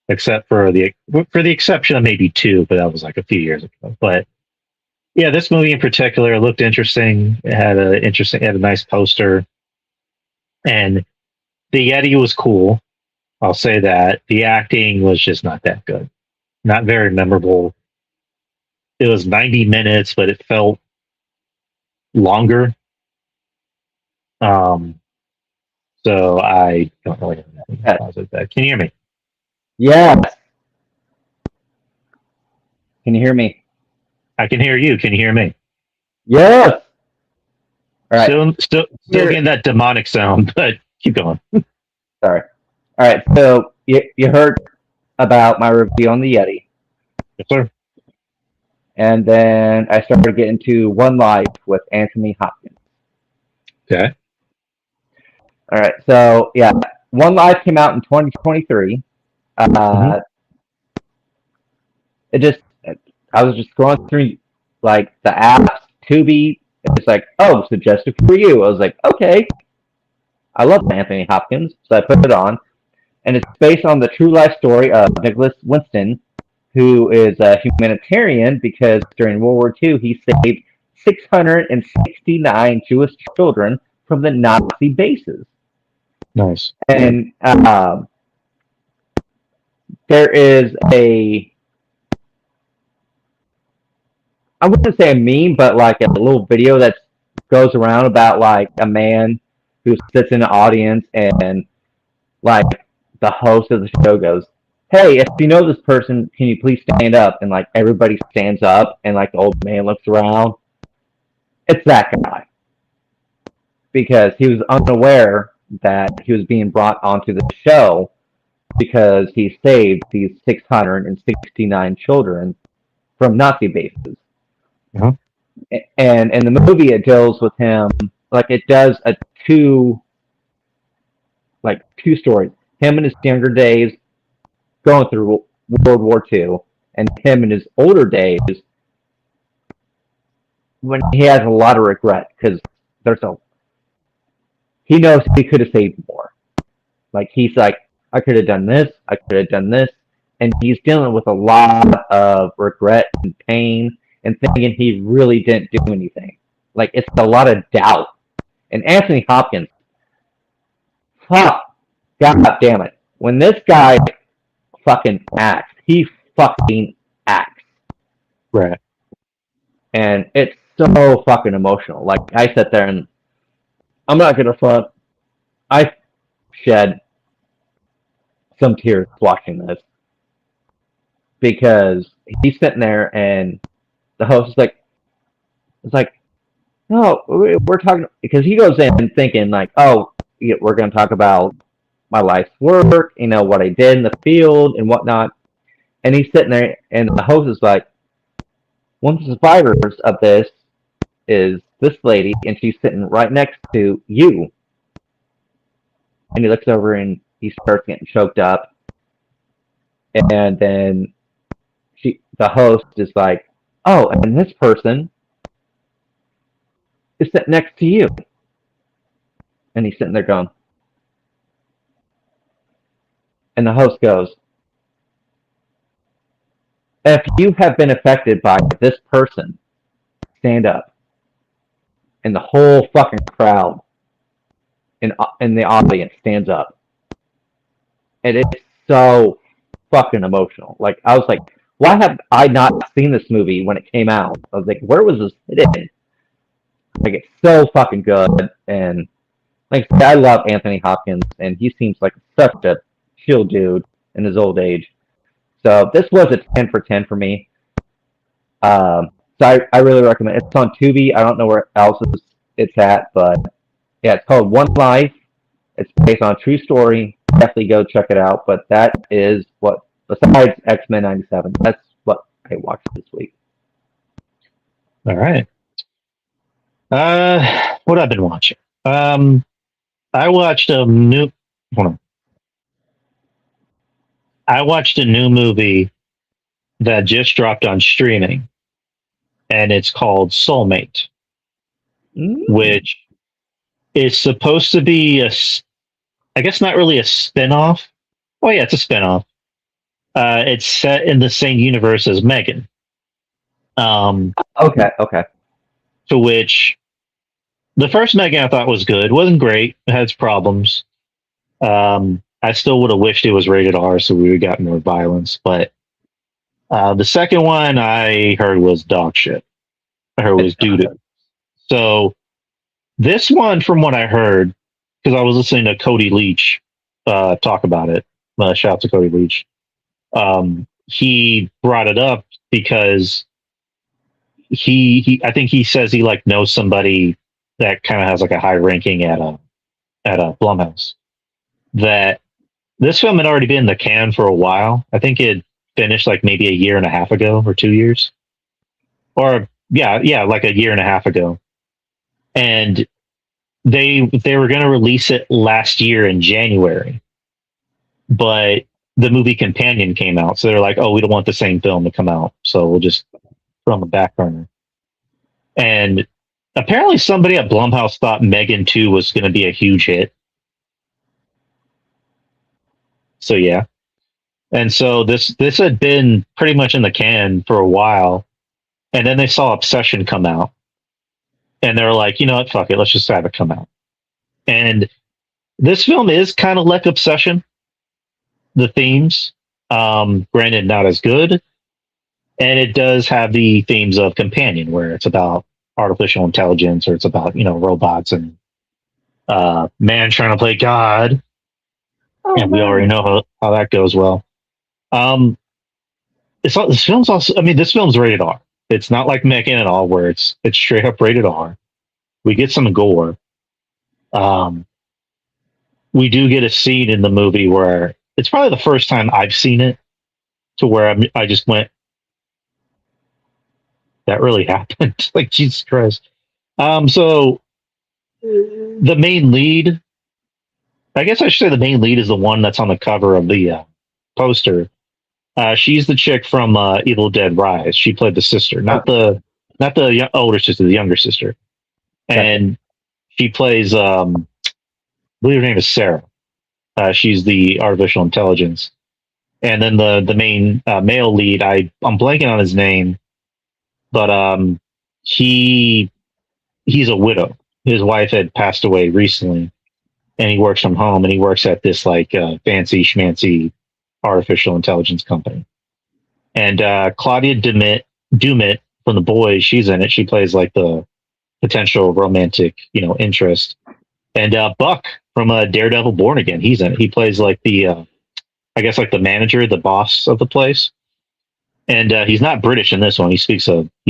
except for the exception of maybe two, but that was like a few years ago. But yeah, this movie in particular looked interesting. It had a nice poster, and the Yeti was cool. I'll say that. The acting was just not that good, not very memorable. It was 90 minutes, but it felt longer. Um, so I don't really have anything Yes. positive that. Can you hear me? Yes. Can you hear me? I can hear you. Can you hear me? Yes. All right. Still getting that demonic sound, but keep going. Sorry. All right. So you heard about my review on the Yeti, Yes, sir. and then I started getting to One Life with Anthony Hopkins. Okay. All right. So yeah, One Life came out in 2023. Mhm. It just I was just scrolling through like the apps, Tubi. It's like, oh, suggested for you. I was like, okay. I love Anthony Hopkins, so I put it on, and it's based on the true life story of Nicholas Winston, who is a humanitarian because during World War II he saved 669 Jewish children from the Nazi bases. Nice. And there is I wouldn't say a meme, but like a little video that goes around about like a man who sits in the audience and like the host of the show goes, "Hey, if you know this person, can you please stand up?" And like everybody stands up, and like the old man looks around. It's that guy because he was unaware that he was being brought onto the show because he saved these 669 children from Nazi bases. Uh-huh. And in the movie, it deals with him like it does a two stories. Him in his younger days going through World War II, and him in his older days when he has a lot of regret because he knows he could have saved more. Like he's like, I could have done this, I could have done this, and he's dealing with a lot of regret and pain and thinking he really didn't do anything. Like it's a lot of doubt. And Anthony Hopkins, fuck, god damn it, when this guy fucking acts, he fucking acts. Right. And it's so fucking emotional. Like I sat there and I'm not gonna front. I shed some tears watching this because he's sitting there and the host is like, it's like, no, we're talking because he goes in thinking like, oh, we're gonna talk about my life's work, what I did in the field and whatnot. And he's sitting there, and the host is like, one of the survivors of this is this lady, and she's sitting right next to you. And he looks over and he starts getting choked up. And then the host is like, oh, and this person is sitting next to you. And he's sitting there going, and the host goes, if you have been affected by this person, stand up. And the whole fucking crowd in the audience stands up. And it's so fucking emotional. Like, I was like, why have I not seen this movie when it came out? I was like, where was this hidden? Like, it's so fucking good. And, like, I love Anthony Hopkins, and he seems like such a chill dude in his old age. So, this was a 10 for 10 for me. So, I really recommend it. It's on Tubi. I don't know where else it's at, but yeah, it's called One Life It's based on a true story. Definitely go check it out. But that is what, besides X-Men '97, that's what I watched this week. All right. What I've been watching. I watched a new. Hold on. I watched a new movie that just dropped on streaming, and it's called Soulmate, which is supposed to be I guess not really a spin-off. Oh yeah, it's a spin-off. It's set in the same universe as Megan. Okay. To which the first Megan I thought was good. Wasn't great. It had its problems. I still would have wished it was rated R so we would have gotten more violence. But the second one I heard was dog shit. I heard it was doo-doo. So this one, from what I heard, because I was listening to Cody Leach talk about it. Shout out to Cody Leach. He brought it up because he I think he says he like knows somebody that kind of has like a high ranking at a Blumhouse. That this film had already been in the can for a while. I think it finished like maybe a year and a half ago or 2 years, or yeah, like a year and a half ago, and they were going to release it last year in January, but the movie Companion came out, so they're like, oh, we don't want the same film to come out, so we'll just put it on the back burner. And apparently somebody at Blumhouse thought Megan 2 was going to be a huge hit. So yeah. And so this had been pretty much in the can for a while. And then they saw Obsession come out. And they were like, you know what, fuck it, let's just have it come out. And this film is kind of like Obsession. The themes, granted not as good. And it does have the themes of Companion, where it's about artificial intelligence, or it's about, robots and man trying to play God. And we already know how that goes well. This film's also, this film's rated R. It's not like Megan at all, where it's straight up rated R. We get some gore. We do get a scene in the movie where it's probably the first time I've seen it, to where I just went, that really happened. Like, Jesus Christ. So the main lead, I guess I should say the main lead is the one that's on the cover of the poster. She's the chick from Evil Dead Rise. She played the sister, not the older sister, the younger sister. And she plays, I believe her name is Sarah. She's the artificial intelligence. And then the main male lead, I'm blanking on his name, but he's a widow. His wife had passed away recently, and he works from home, and he works at this like fancy schmancy artificial intelligence company. And Claudia Dumit from The Boys, she's in it. She plays like the potential romantic, interest. And Buck from Daredevil Born Again, he's in it. He plays like the, I guess like the manager, the boss of the place. And he's not British in this one. He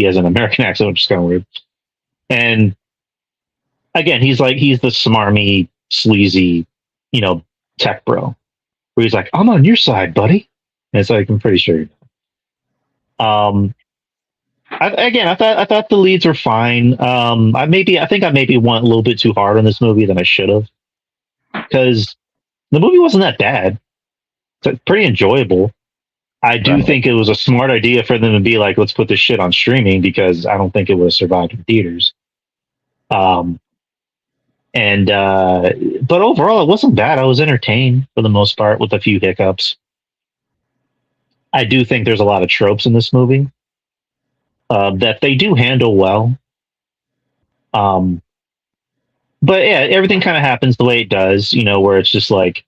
has an American accent, which is kind of weird. And again, he's the smarmy, sleazy, tech bro. Where he's like, I'm on your side, buddy. And it's like, I'm pretty sure. I thought the leads were fine. I think I maybe went a little bit too hard on this movie than I should have, because the movie wasn't that bad. It's pretty enjoyable. I do think it was a smart idea for them to be like, let's put this shit on streaming, because I don't think it would have survived in theaters. But overall, it wasn't bad. I was entertained for the most part, with a few hiccups. I do think there's a lot of tropes in this movie that they do handle well. But yeah, everything kind of happens the way it does, where it's just like,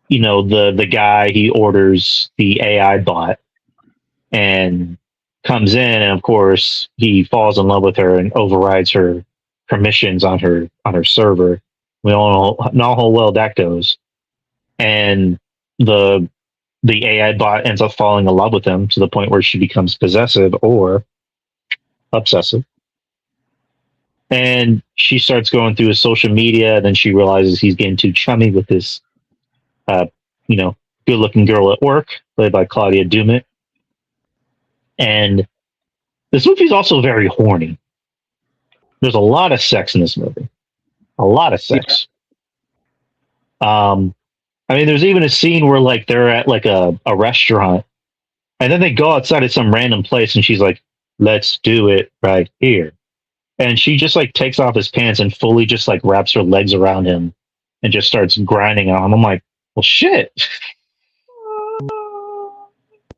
the guy, he orders the AI bot and comes in, and of course he falls in love with her and overrides her permissions on her server. We all know how well that goes. And the AI bot ends up falling in love with him to the point where she becomes possessive or obsessive. And she starts going through his social media, and then she realizes he's getting too chummy with this, uh, good-looking girl at work, played by Claudia Dumit. And this movie is also very horny. There's a lot of sex in this movie. A lot of sex. There's even a scene where like they're at like a restaurant, and then they go outside at some random place, and she's like, "Let's do it right here." And she just like takes off his pants and fully just like wraps her legs around him and just starts grinding on him. I'm like, well, shit.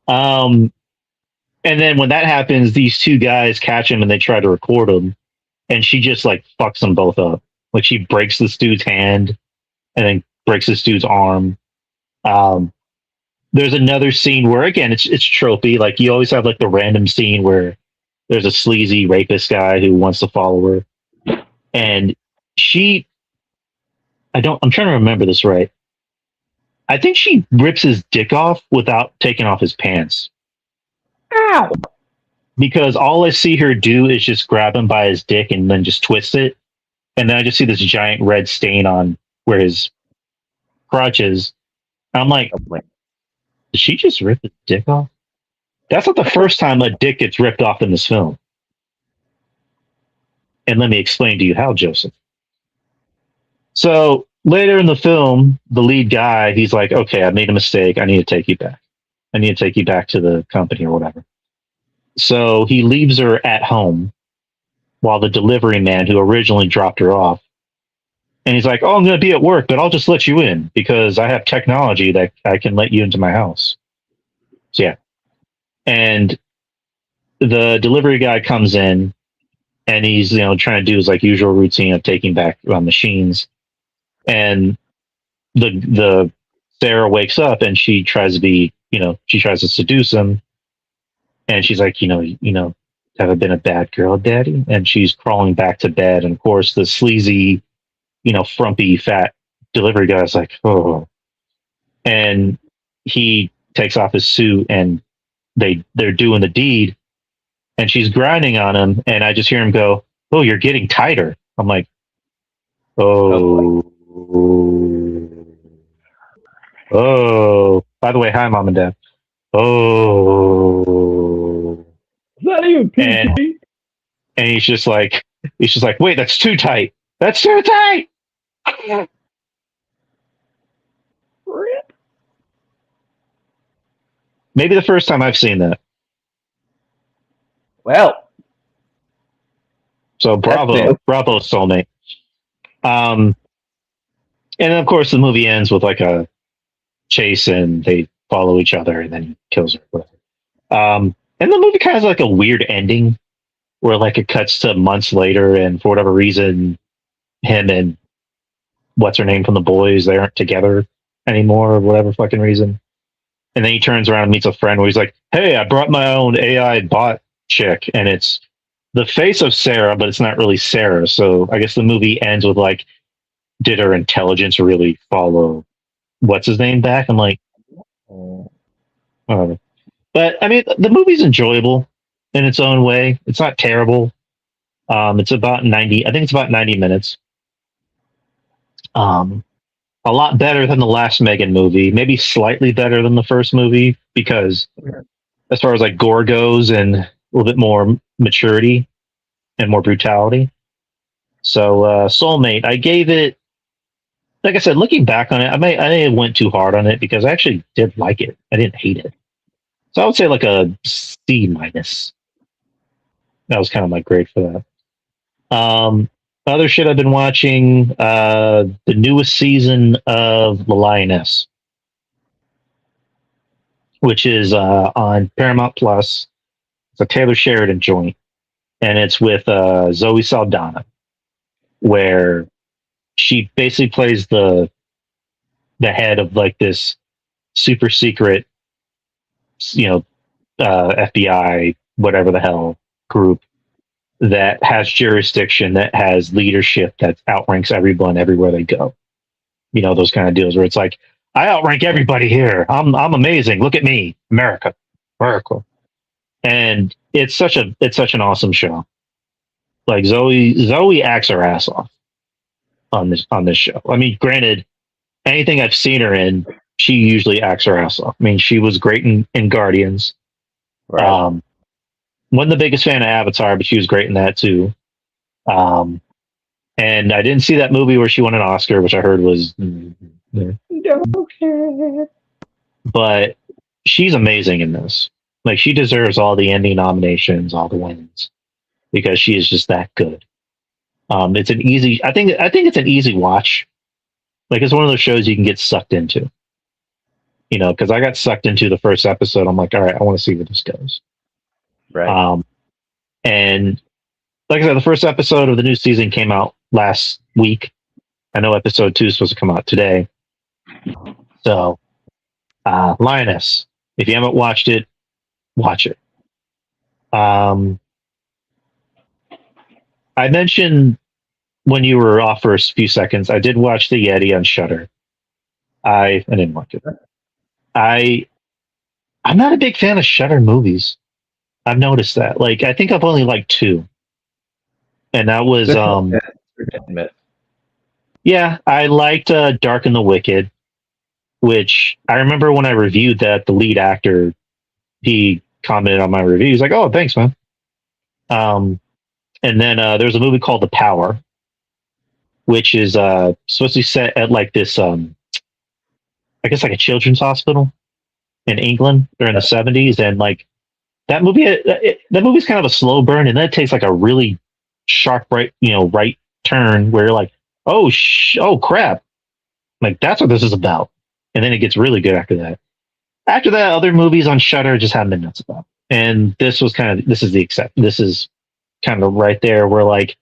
And then when that happens, these two guys catch him and they try to record him, and she just like fucks them both up. Like she breaks this dude's hand and then breaks this dude's arm. There's another scene where again it's tropey. Like you always have like the random scene where there's a sleazy rapist guy who wants to follow her, and I'm trying to remember this right. I think she rips his dick off without taking off his pants. Ow! Because all I see her do is just grab him by his dick and then just twist it. And then I just see this giant red stain on where his crotch is. And I'm like, did she just rip his dick off? That's not the first time a dick gets ripped off in this film. And let me explain to you how, Joseph. So later in the film, the lead guy, he's like, okay, I made a mistake. I need to take you back. I need to take you back to the company or whatever. So he leaves her at home while the delivery man who originally dropped her off, and he's like, oh, I'm going to be at work, but I'll just let you in because I have technology that I can let you into my house. So yeah. And the delivery guy comes in and he's, trying to do his like usual routine of taking back machines. And the Sarah wakes up and she tries to seduce him. And she's like, have I been a bad girl, Daddy? And she's crawling back to bed. And of course, the sleazy, frumpy, fat delivery guy's like, oh. And he takes off his suit and they're doing the deed. And she's grinding on him. And I just hear him go, oh, you're getting tighter. I'm like, oh. Oh. By the way, hi, Mom and Dad. Oh. Is that even PG? And he's just like, wait, that's too tight. That's too tight. Rip. Maybe the first time I've seen that. Well. So bravo, soulmate. And then of course the movie ends with like a chase and they follow each other and then he kills her. Whatever. And the movie kind of has like a weird ending where like it cuts to months later and for whatever reason, him and what's her name from The Boys, they aren't together anymore or whatever fucking reason. And then he turns around and meets a friend where he's like, hey, I brought my own AI bot chick and it's the face of Sarah, but it's not really Sarah. So I guess the movie ends with like, did her intelligence really follow what's his name back? I'm like, but I mean, the movie's enjoyable in its own way. It's not terrible. It's about 90. I think it's about 90 minutes. A lot better than the last Megan movie. Maybe slightly better than the first movie because, as far as like gore goes, and a little bit more maturity and more brutality. So, Soulmate, I gave it. Like I said, looking back on it, I may have went too hard on it because I actually did like it. I didn't hate it. So I would say like a C minus. That was kind of my grade for that. Other shit I've been watching, the newest season of The Lioness, which is on Paramount Plus. It's a Taylor Sheridan joint, and it's with Zoe Saldana, where she basically plays the head of like this super secret, FBI, whatever the hell group that has jurisdiction, that has leadership, that outranks everyone everywhere they go. Those kind of deals where it's like, I outrank everybody here. I'm amazing. Look at me, America. And it's such an awesome show. Like Zoe acts her ass off on this show. I mean, granted, anything I've seen her in, she usually acts her ass off. I mean, she was great in Guardians. Right. Wasn't the biggest fan of Avatar, but she was great in that too. And I didn't see that movie where she won an Oscar, which I heard was. But she's amazing in this. Like, she deserves all the Emmy nominations, all the wins, because she is just that good. It's an easy. I think it's an easy watch. Like, it's one of those shows you can get sucked into. You know, because I got sucked into the first episode. I'm like, all right, I want to see where this goes. Right. And like I said, the first episode of the new season came out last week. I know episode 2 is supposed to come out today. So, Lioness, if you haven't watched it, watch it. I mentioned when you were off for a few seconds, I did watch The Yeti on Shudder. I didn't watch it. I'm not a big fan of Shudder movies. I've noticed that. Like, I think I've only liked 2. And that was yeah, I liked Dark and the Wicked, which I remember when I reviewed that, the lead actor, he commented on my review. He's like, "Oh, thanks, man." And then there's a movie called The Power, which is supposed to be set at like this, I guess like a children's hospital in England during the 70s, and like that movie, that movie's kind of a slow burn, and then it takes like a really sharp right turn where you're like, oh crap, like that's what this is about, and then it gets really good after that. After that, other movies on Shudder just haven't been nuts about, and this is kind of right there where like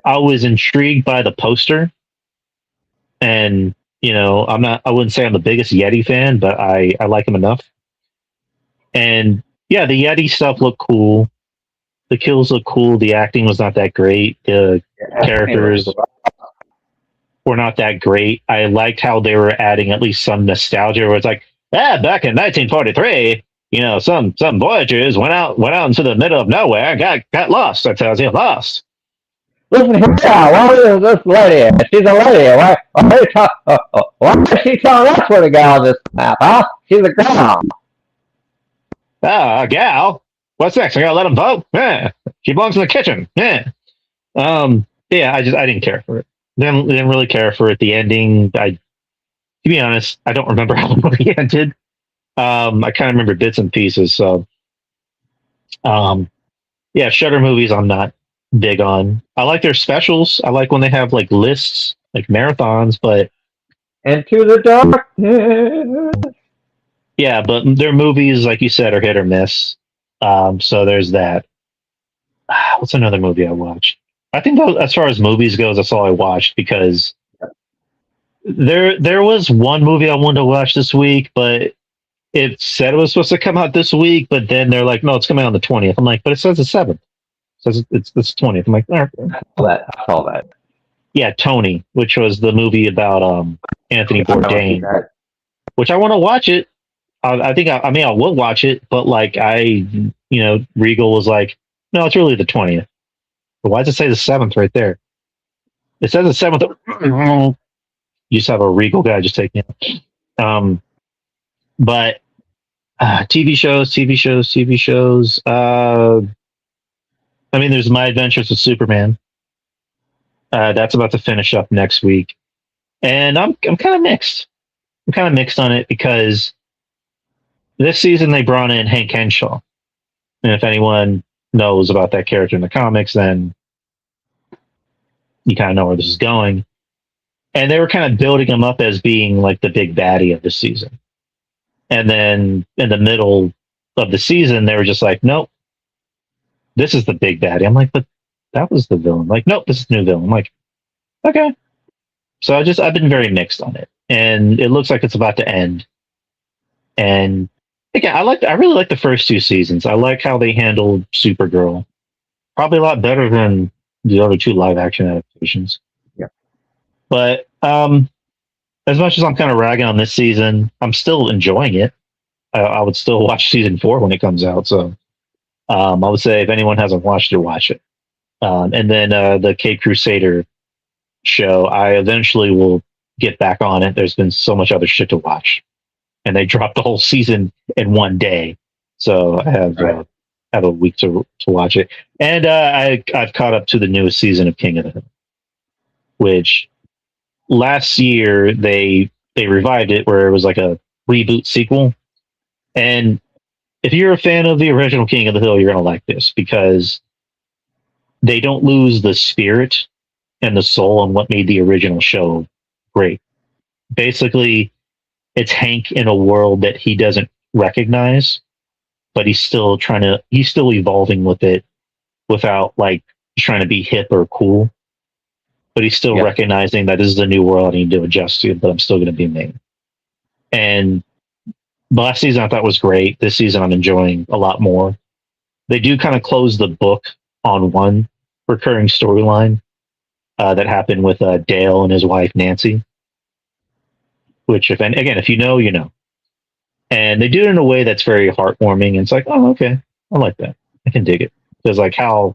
I was intrigued by the poster, and I wouldn't say I'm the biggest Yeti fan, but I like him enough. And yeah, the Yeti stuff looked cool. The kills look cool. The acting was not that great. The characters were not that great. I liked how they were adding at least some nostalgia where it's like, back in 1943, some voyagers went out into the middle of nowhere and got lost. That tells you lost. Listen here, why is this lady? She's a lady. Why is she telling us where to go on this map, huh? She's a gal. A gal? What's next? I gotta let him vote? Yeah. She belongs in the kitchen. Yeah. Yeah, I didn't care for it. Didn't really care for it. The ending, to be honest, I don't remember how the movie ended. I kind of remember bits and pieces. So, yeah, Shudder movies I'm not big on. I like their specials. I like when they have like lists, like marathons, but Into the Darkness. Yeah, but their movies, like you said, are hit or miss. So there's that. What's another movie I watched? I think as far as movies goes, that's all I watched, because there was one movie I wanted to watch this week, but it said it was supposed to come out this week, but then they're like, no, it's coming out on the 20th. I'm like, but it says the 7th. It says it's 20th. I'm like, all right. I saw that. Yeah, Tony, which was the movie about Anthony Bourdain, which I want to watch it. I think I will watch it, but like Regal was like, no, it's really the 20th. But why does it say the 7th right there? It says the 7th. You just have a Regal guy just taking it. But TV shows. I mean, there's My Adventures with Superman. That's about to finish up next week, and I'm kind of mixed. I'm kind of mixed on it because this season they brought in Hank Henshaw, and if anyone knows about that character in the comics, then you kind of know where this is going. And they were kind of building him up as being like the big baddie of the season, and then in the middle of the season they were just like, nope, this is the big baddie. I'm like, but that was the villain. Like, nope, this is the new villain. I'm like, okay. So I've been very mixed on it, and it looks like it's about to end. And again, I really like the first 2 seasons. I like how they handled Supergirl, probably a lot better than the other 2 live action adaptations. Yeah. But as much as I'm kind of ragging on this season, I'm still enjoying it. I would still watch season 4 when it comes out. So I would say if anyone hasn't watched it, watch it. And then the Cape Crusader show, I eventually will get back on it. There's been so much other shit to watch, and they dropped the whole season in one day, so I have a week to watch it. And I've caught up to the newest season of King of the Hill, which last year they revived it, where it was like a reboot sequel. And if you're a fan of the original King of the Hill, you're gonna like this, because they don't lose the spirit and the soul and what made the original show great. Basically, it's Hank in a world that he doesn't recognize, but he's still evolving with it without like trying to be hip or cool. But he's still recognizing that this is a new world. I need to adjust to it, but I'm still going to be me. And last season I thought was great. This season I'm enjoying a lot more. They do kind of close the book on one recurring storyline that happened with Dale and his wife Nancy. Which, if you know, you know. And they do it in a way that's very heartwarming. And it's like, oh, okay, I like that. I can dig it. Because like how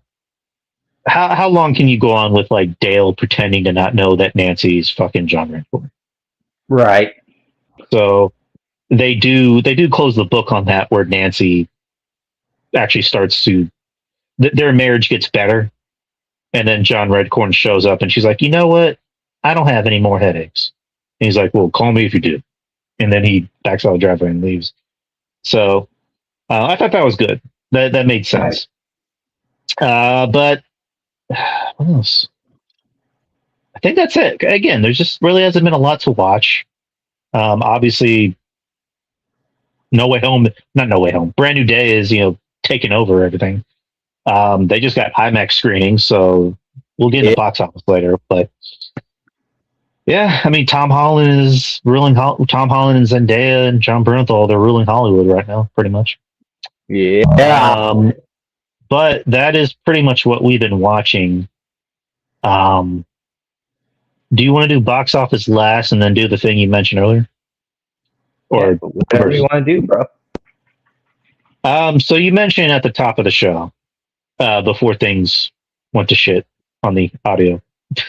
long can you go on with like Dale pretending to not know that Nancy's fucking John Renfrew? Right. So they do close the book on that, where Nancy actually starts to their marriage gets better, and then John Redcorn shows up and she's like, you know what? I don't have any more headaches. And he's like, well, call me if you do. And then he backs out of the driveway and leaves. So I thought that was good. That made sense. Right. But what else? I think that's it. Again, there's just really hasn't been a lot to watch. Obviously, No Way Home, not No Way Home. Brand New Day is, taking over everything. They just got IMAX screenings, so we'll get in the box office later. But yeah, I mean, Tom Holland and Zendaya and John Bernthal, they're ruling Hollywood right now, pretty much. Yeah. But that is pretty much what we've been watching. Do you want to do box office last and then do the thing you mentioned earlier? Or whatever you want to do, bro. So you mentioned at the top of the show, before things went to shit on the audio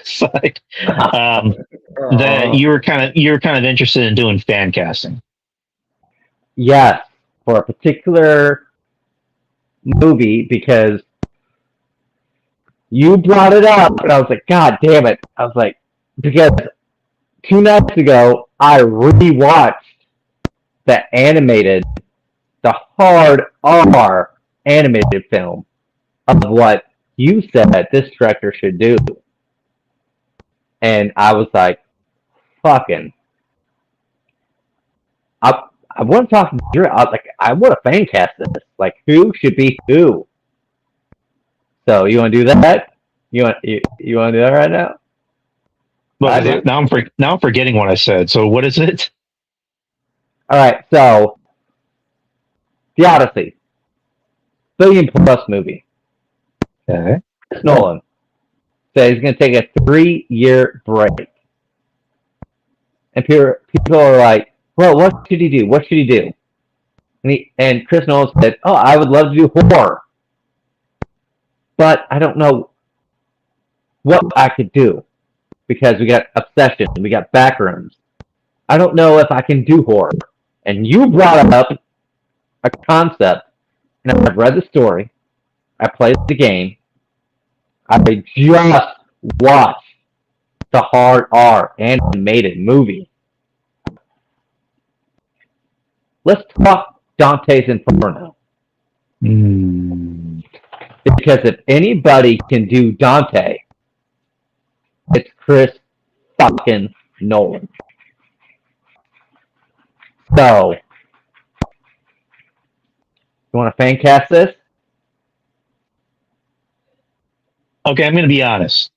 side, that you were kind of interested in doing fan casting. Yes, for a particular movie, because you brought it up, and I was like, God damn it! I was like, because 2 nights ago I rewatched the hard R animated film of what you said this director should do. And I was like, fucking, I want to talk to Drew. I was like, I want to fan cast this. Like, who should be who? So, you want to do that? You want to do that right now? Well, now I'm forgetting what I said. So, what is it? All right, so The Odyssey, $1 billion+ movie. Okay. Chris Nolan said he's going to take a 3-year break. And people are like, well, what should he do? What should he do? And Chris Nolan said, oh, I would love to do horror. But I don't know what I could do. Because we got Obsession, we got Backrooms. I don't know if I can do horror. And you brought up a concept, and I've read the story. I played the game. I just watched the hard R animated movie. Let's talk Dante's Inferno. Because if anybody can do Dante, it's Chris fucking Nolan. So, you want to fan cast this? Okay, I'm going to be honest.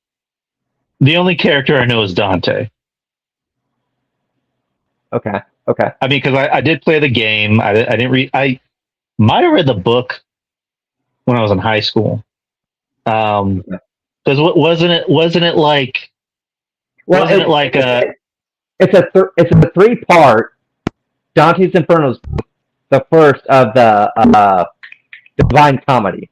The only character I know is Dante. Okay. I mean, because I did play the game. I didn't read. I might have read the book when I was in high school. Because wasn't it like? Well, wasn't it like a? It's a 3-part. Dante's Inferno is the first of the Divine Comedy.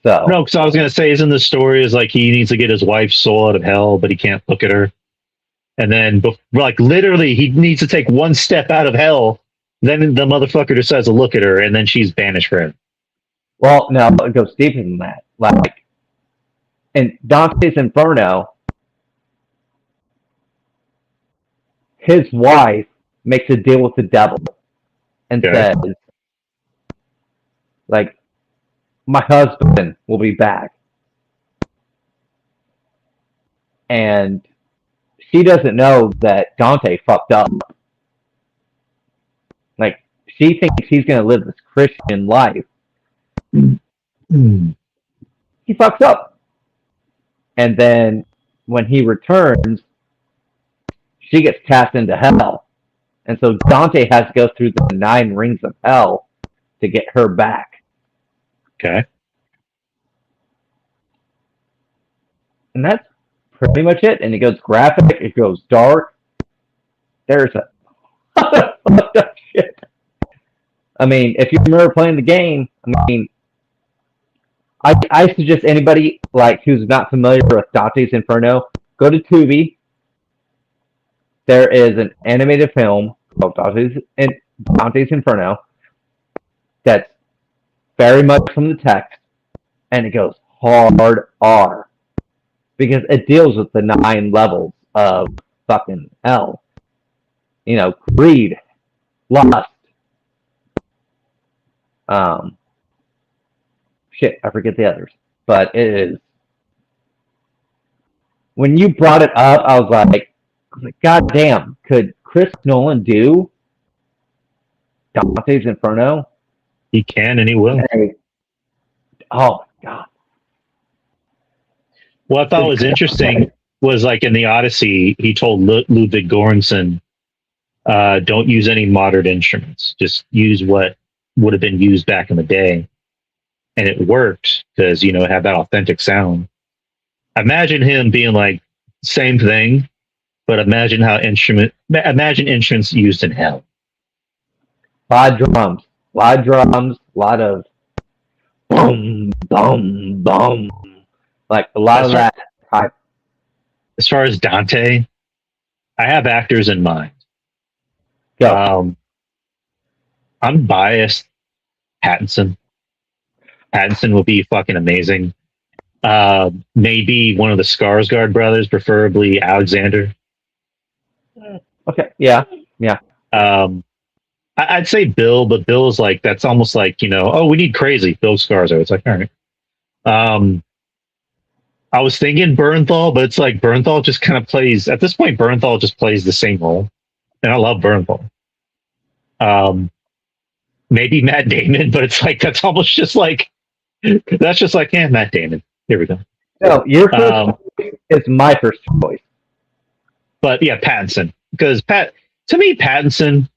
So No, because I was gonna say, isn't the story is like he needs to get his wife's soul out of hell, but he can't look at her, and then like literally he needs to take one step out of hell, then the motherfucker decides to look at her, and then she's banished forever. well, no, it goes deeper than that. Like in Dante's Inferno, his wife makes a deal with the devil and Okay. says, like, my husband will be back. And she doesn't know that Dante fucked up. Like, she thinks he's going to live this Christian life. Mm. He fucks up. And then when he returns, she gets cast into hell. And so Dante has to go through the 9 rings of hell to get her back. Okay. And that's pretty much it. And it goes graphic, it goes dark. There's a lot of fucked up shit. I mean, if you remember playing the game, I mean, I suggest anybody like who's not familiar with Dante's Inferno, go to Tubi. There is an animated film called Dante's Inferno that's very much from the text, and it goes hard R because it deals with the 9 levels of fucking hell. You know, greed, lust. Shit, I forget the others, but it is. When you brought it up, I was like, God damn, could Chris Nolan do Dante's Inferno? He can and he will. Oh my god. What I thought was interesting was like in the Odyssey, he told Ludwig Göransson, don't use any modern instruments. Just use what would have been used back in the day. And it worked because, you know, it had that authentic sound. Imagine him being like, same thing, but imagine instruments used in hell. A lot of drums, a lot of boom, boom, boom. Like a lot of that type. As far as Dante, I have actors in mind. Go. I'm biased. Pattinson would be fucking amazing. Maybe one of the Skarsgård brothers, preferably Alexander. Okay, yeah. I'd say Bill, but Bill's like, that's almost like, you know, oh, we need crazy Bill Skarsgård. It's like, all right. I was thinking Bernthal, but it's like Bernthal just kind of plays, at this point, Bernthal just plays the same role. And I love Bernthal. Maybe Matt Damon, but it's like, that's almost just like, that's just like, yeah, Matt Damon. Here we go. No, your first choice is my first choice. But yeah, Pattinson. Because to me, Pattinson,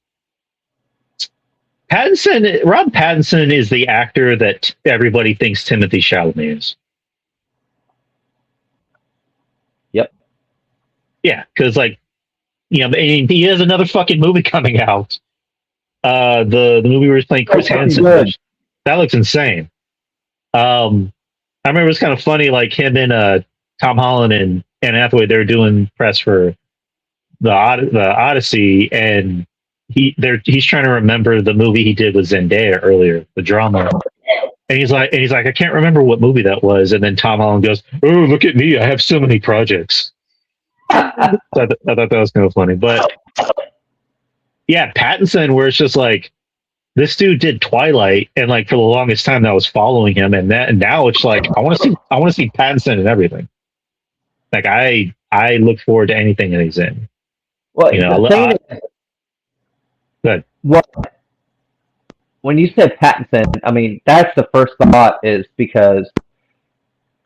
Rob Pattinson is the actor that everybody thinks Timothée Chalamet is. Yep. Yeah, because like, you know, he has another fucking movie coming out. The movie where he's playing Chris Hansen. That looks insane. I remember it was kind of funny, like him and Tom Holland and Anne Hathaway, they were doing press for the Odyssey, and he's trying to remember the movie he did with Zendaya earlier, the drama. And he's like, I can't remember what movie that was. And then Tom Holland goes, "Oh, look at me! I have so many projects." So I thought that was kind of funny, but yeah, Pattinson, where it's just like, this dude did Twilight, and like for the longest time, that was following him, and now it's like, I want to see Pattinson in everything. Like I look forward to anything that he's in. Well, you know, good. What when you said Pattinson, I mean that's the first thought is because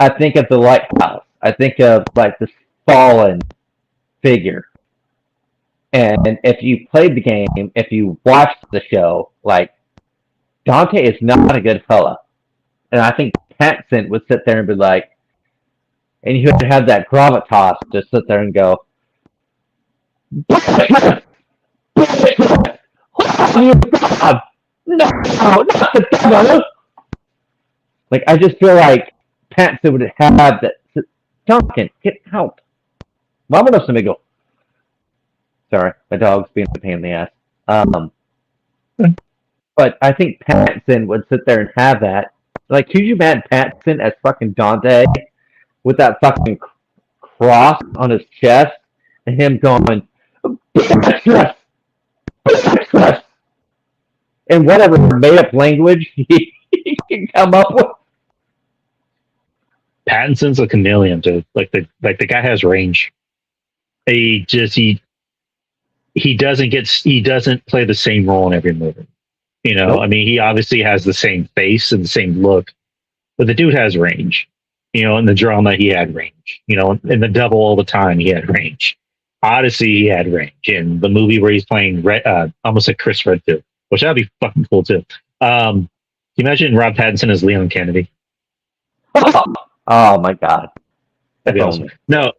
I think of the Lighthouse. I think of like this fallen figure. And if you played the game, if you watched the show, like, Dante is not a good fella. And I think Pattinson would sit there and be like, and you would have that gravitas to sit there and go, no, not the devil. Like, I just feel like Pattinson would have that. Duncan, get out. Vámonos, amigo. Sorry, my dog's being a pain in the ass. But I think Pattinson would sit there and have that. Like, could you imagine Pattinson as fucking Dante with that fucking cross on his chest and him going, Bachelor! Bachelor! In whatever made-up language he can come up with. Pattinson's a chameleon, dude. Like the guy has range. He doesn't play the same role in every movie. You know, Nope. I mean, he obviously has the same face and the same look, but the dude has range. You know, in the drama he had range. You know, in the Devil All the Time he had range. Odyssey he had range. In the movie where he's playing almost like Chris Redfield, which that'd be fucking cool too. Can you imagine Rob Pattinson as Leon Kennedy? Oh my god. That'd be awesome. No,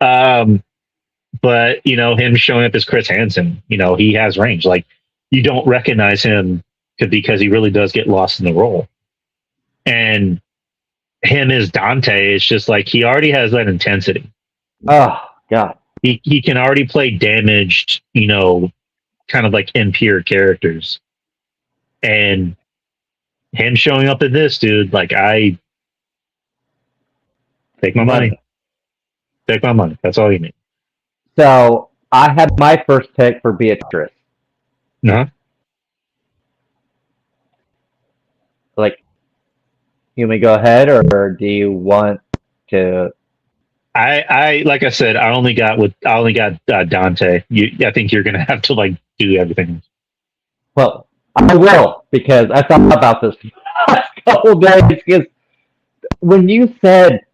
but you know, him showing up as Chris Hansen, you know, he has range. Like, you don't recognize him because he really does get lost in the role. And him as Dante, it's just like he already has that intensity. Oh god. He can already play damaged, you know, kind of like impure characters. And him showing up in this, dude, like, I take my money. Take my money. That's all you need. So I had my first pick for Beatrice. Uh-huh. Like, you may go ahead, or do you want to? I like I said, I only got Dante. I think you're gonna have to like do everything. Well, I will, because I thought about this last couple days. Because when you said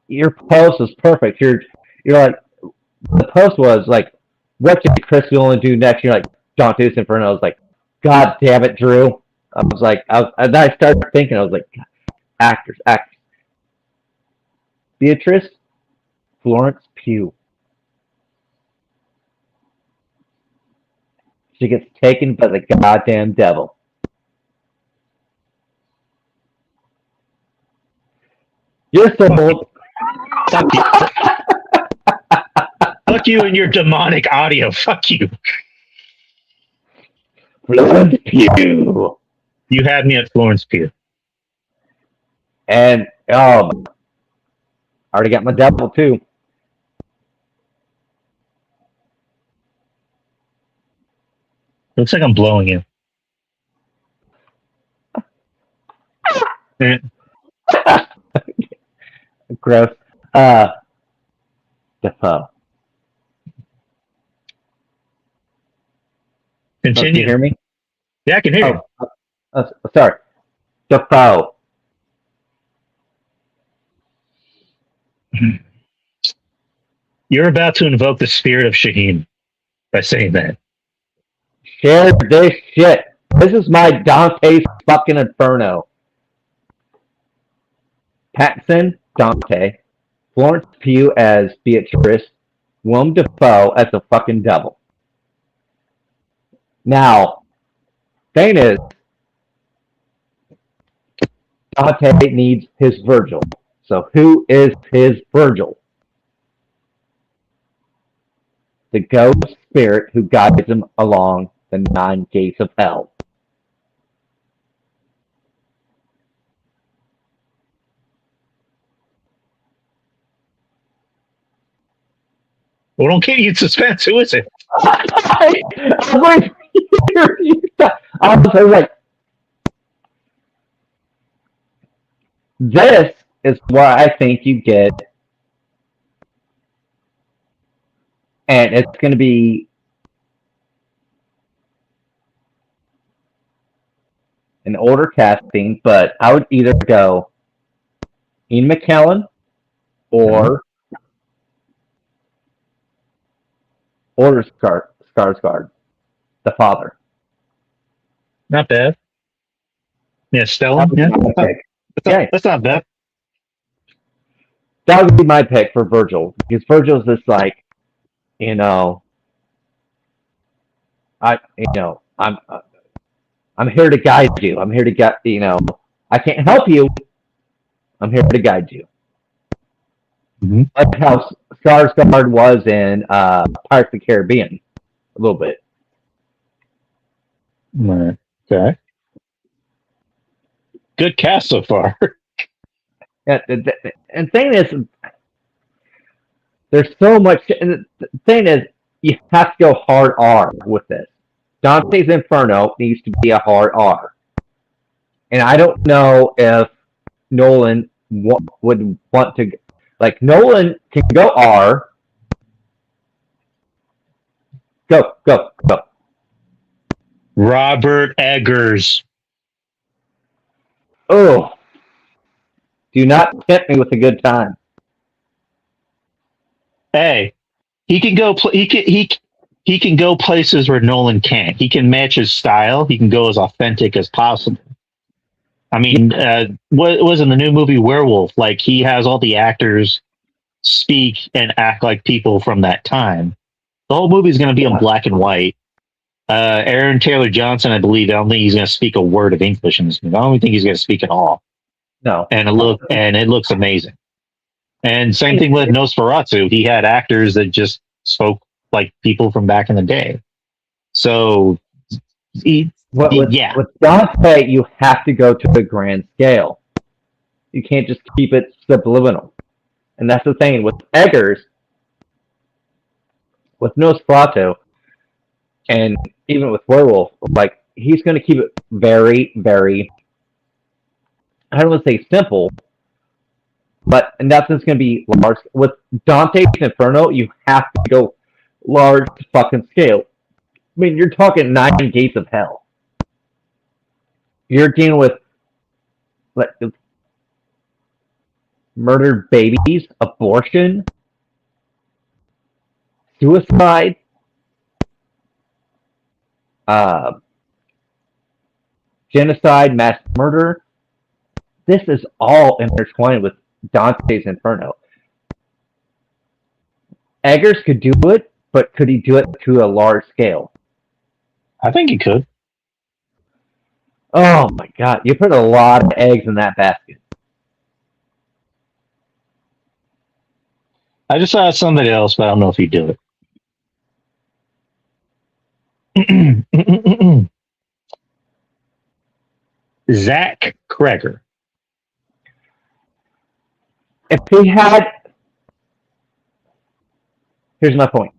your post was perfect, you're like, the post was like, what did Chris only do next? You're like, Dante's Inferno. I was like, God damn it, Drew. I was like, and I started thinking, I was like, actors. Beatrice, Florence Pugh. She gets taken by the goddamn devil. You're so old. Fuck you. Fuck you and your demonic audio. Fuck you. Florence Pugh. You had me at Florence Pugh. And, I already got my devil, too. Looks like I'm blowing you. Gross. Defoe. Continue. Can you hear me? Yeah, I can hear you. Sorry. Defoe. You're about to invoke the spirit of Shaheen by saying that. Share this shit. This is my Dante's fucking Inferno. Pattinson, Dante. Florence Pugh as Beatrice. Willem Dafoe as the fucking devil. Now, thing is, Dante needs his Virgil. So who is his Virgil? The ghost spirit who guides him along the 9 gates of hell. Well, don't keep you in suspense. Who is it? I was like, this is what I think you get. And it's going to be an older casting, but I would either go Ian McKellen or Skarsgård, the father. Not bad. Yeah, Stellan. Yeah, that's not bad. That would be my pick for Virgil, because Virgil's just like, I'm here to guide you. I'm here to get, I can't help you. I'm here to guide you. Mm-hmm. Like how Skarsgård was in Pirates of the Caribbean, a little bit. Right. Okay. Good cast so far. And thing is, there's so much. And the thing is, you have to go hard R with this. Dante's Inferno needs to be a hard R. And I don't know if Nolan would want to. Like, Nolan can go R. Go. Robert Eggers. Oh. Do not tempt me with a good time. Hey, he can go. He can go places where Nolan can't. He can match his style. He can go as authentic as possible. I mean, what was in the new movie Werewolf? Like, he has all the actors speak and act like people from that time. The whole movie is going to be in black and white. Aaron Taylor Johnson, I believe, I don't think he's going to speak a word of English in this movie. I don't think he's going to speak at all. No. And it looks amazing. And same thing with Nosferatu. He had actors that just spoke like people from back in the day. So, With Dante, you have to go to the grand scale. You can't just keep it subliminal. And that's the thing with Eggers, with Nosferatu, and even with Werewolf, like, he's going to keep it very, very, I don't want to say simple, but and that's just going to be large. With Dante's Inferno, you have to go large fucking scale. I mean, you're talking 9 gates of hell. You're dealing with like murdered babies, abortion, suicide, genocide, mass murder. This is all intertwined with Dante's Inferno. Eggers could do it, but could he do it to a large scale? I think he could. Oh my god, you put a lot of eggs in that basket. I just saw somebody else, but I don't know if he'd do it. Zach Kreger. If he had, here's my point.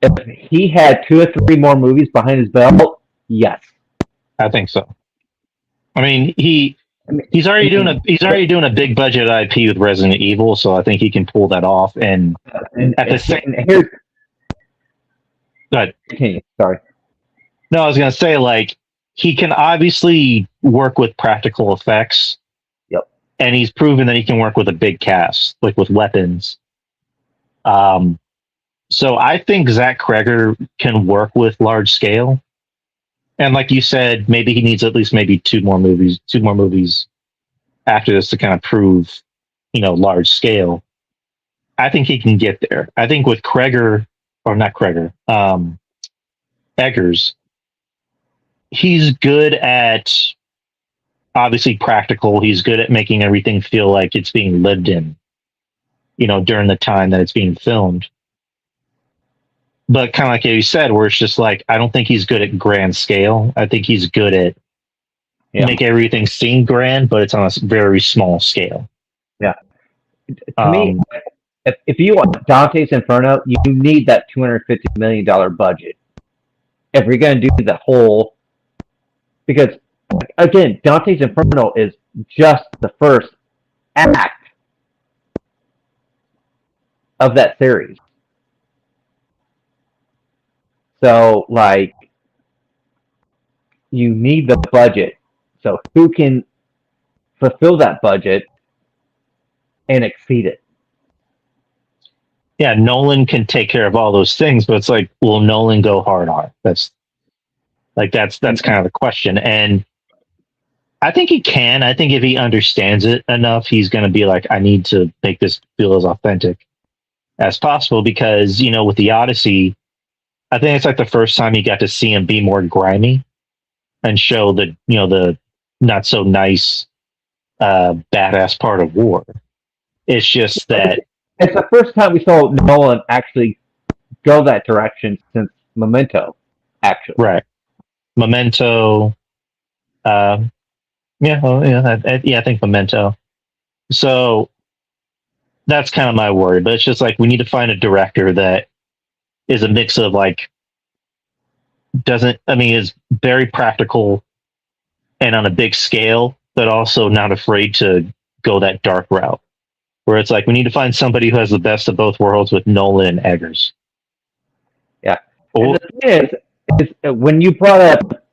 If he had 2 or 3 more movies behind his belt, yes, I think so. I mean, he's already doing a big budget IP with Resident Evil, so I think he can pull that off. And at the same, here's, go ahead. continue. Sorry. No, I was gonna say, like, he can obviously work with practical effects. Yep. And he's proven that he can work with a big cast, like with weapons. So I think Zach Kreger can work with large scale. And like you said, maybe he needs at least maybe two more movies after this to kind of prove, large scale. I think he can get there. I think with Eggers, he's good at obviously practical. He's good at making everything feel like it's being lived in, during the time that it's being filmed. But kind of like you said, where it's just like, I don't think he's good at grand scale. I think he's good at make everything seem grand, but it's on a very small scale. Yeah. To me, if you want Dante's Inferno, you need that $250 million budget. If you're going to do the whole, because again, Dante's Inferno is just the first act of that series. So, like, you need the budget. So, who can fulfill that budget and exceed it? Yeah, Nolan can take care of all those things, but it's like, will Nolan go hard on? That's kind of the question. And I think he can. I think if he understands it enough, he's going to be like, I need to make this feel as authentic as possible, because, with the Odyssey, I think it's like the first time you got to see him be more grimy and show the not so nice, badass part of war. It's just that It's the first time we saw Nolan actually go that direction since Memento. Actually, right. Memento. Yeah, well, yeah, I think Memento. So that's kind of my worry. But it's just like we need to find a director that is a mix of like is very practical and on a big scale, but also not afraid to go that dark route. Where it's like we need to find somebody who has the best of both worlds with Nolan and Eggers. yeah. Oh, And the thing is when you brought up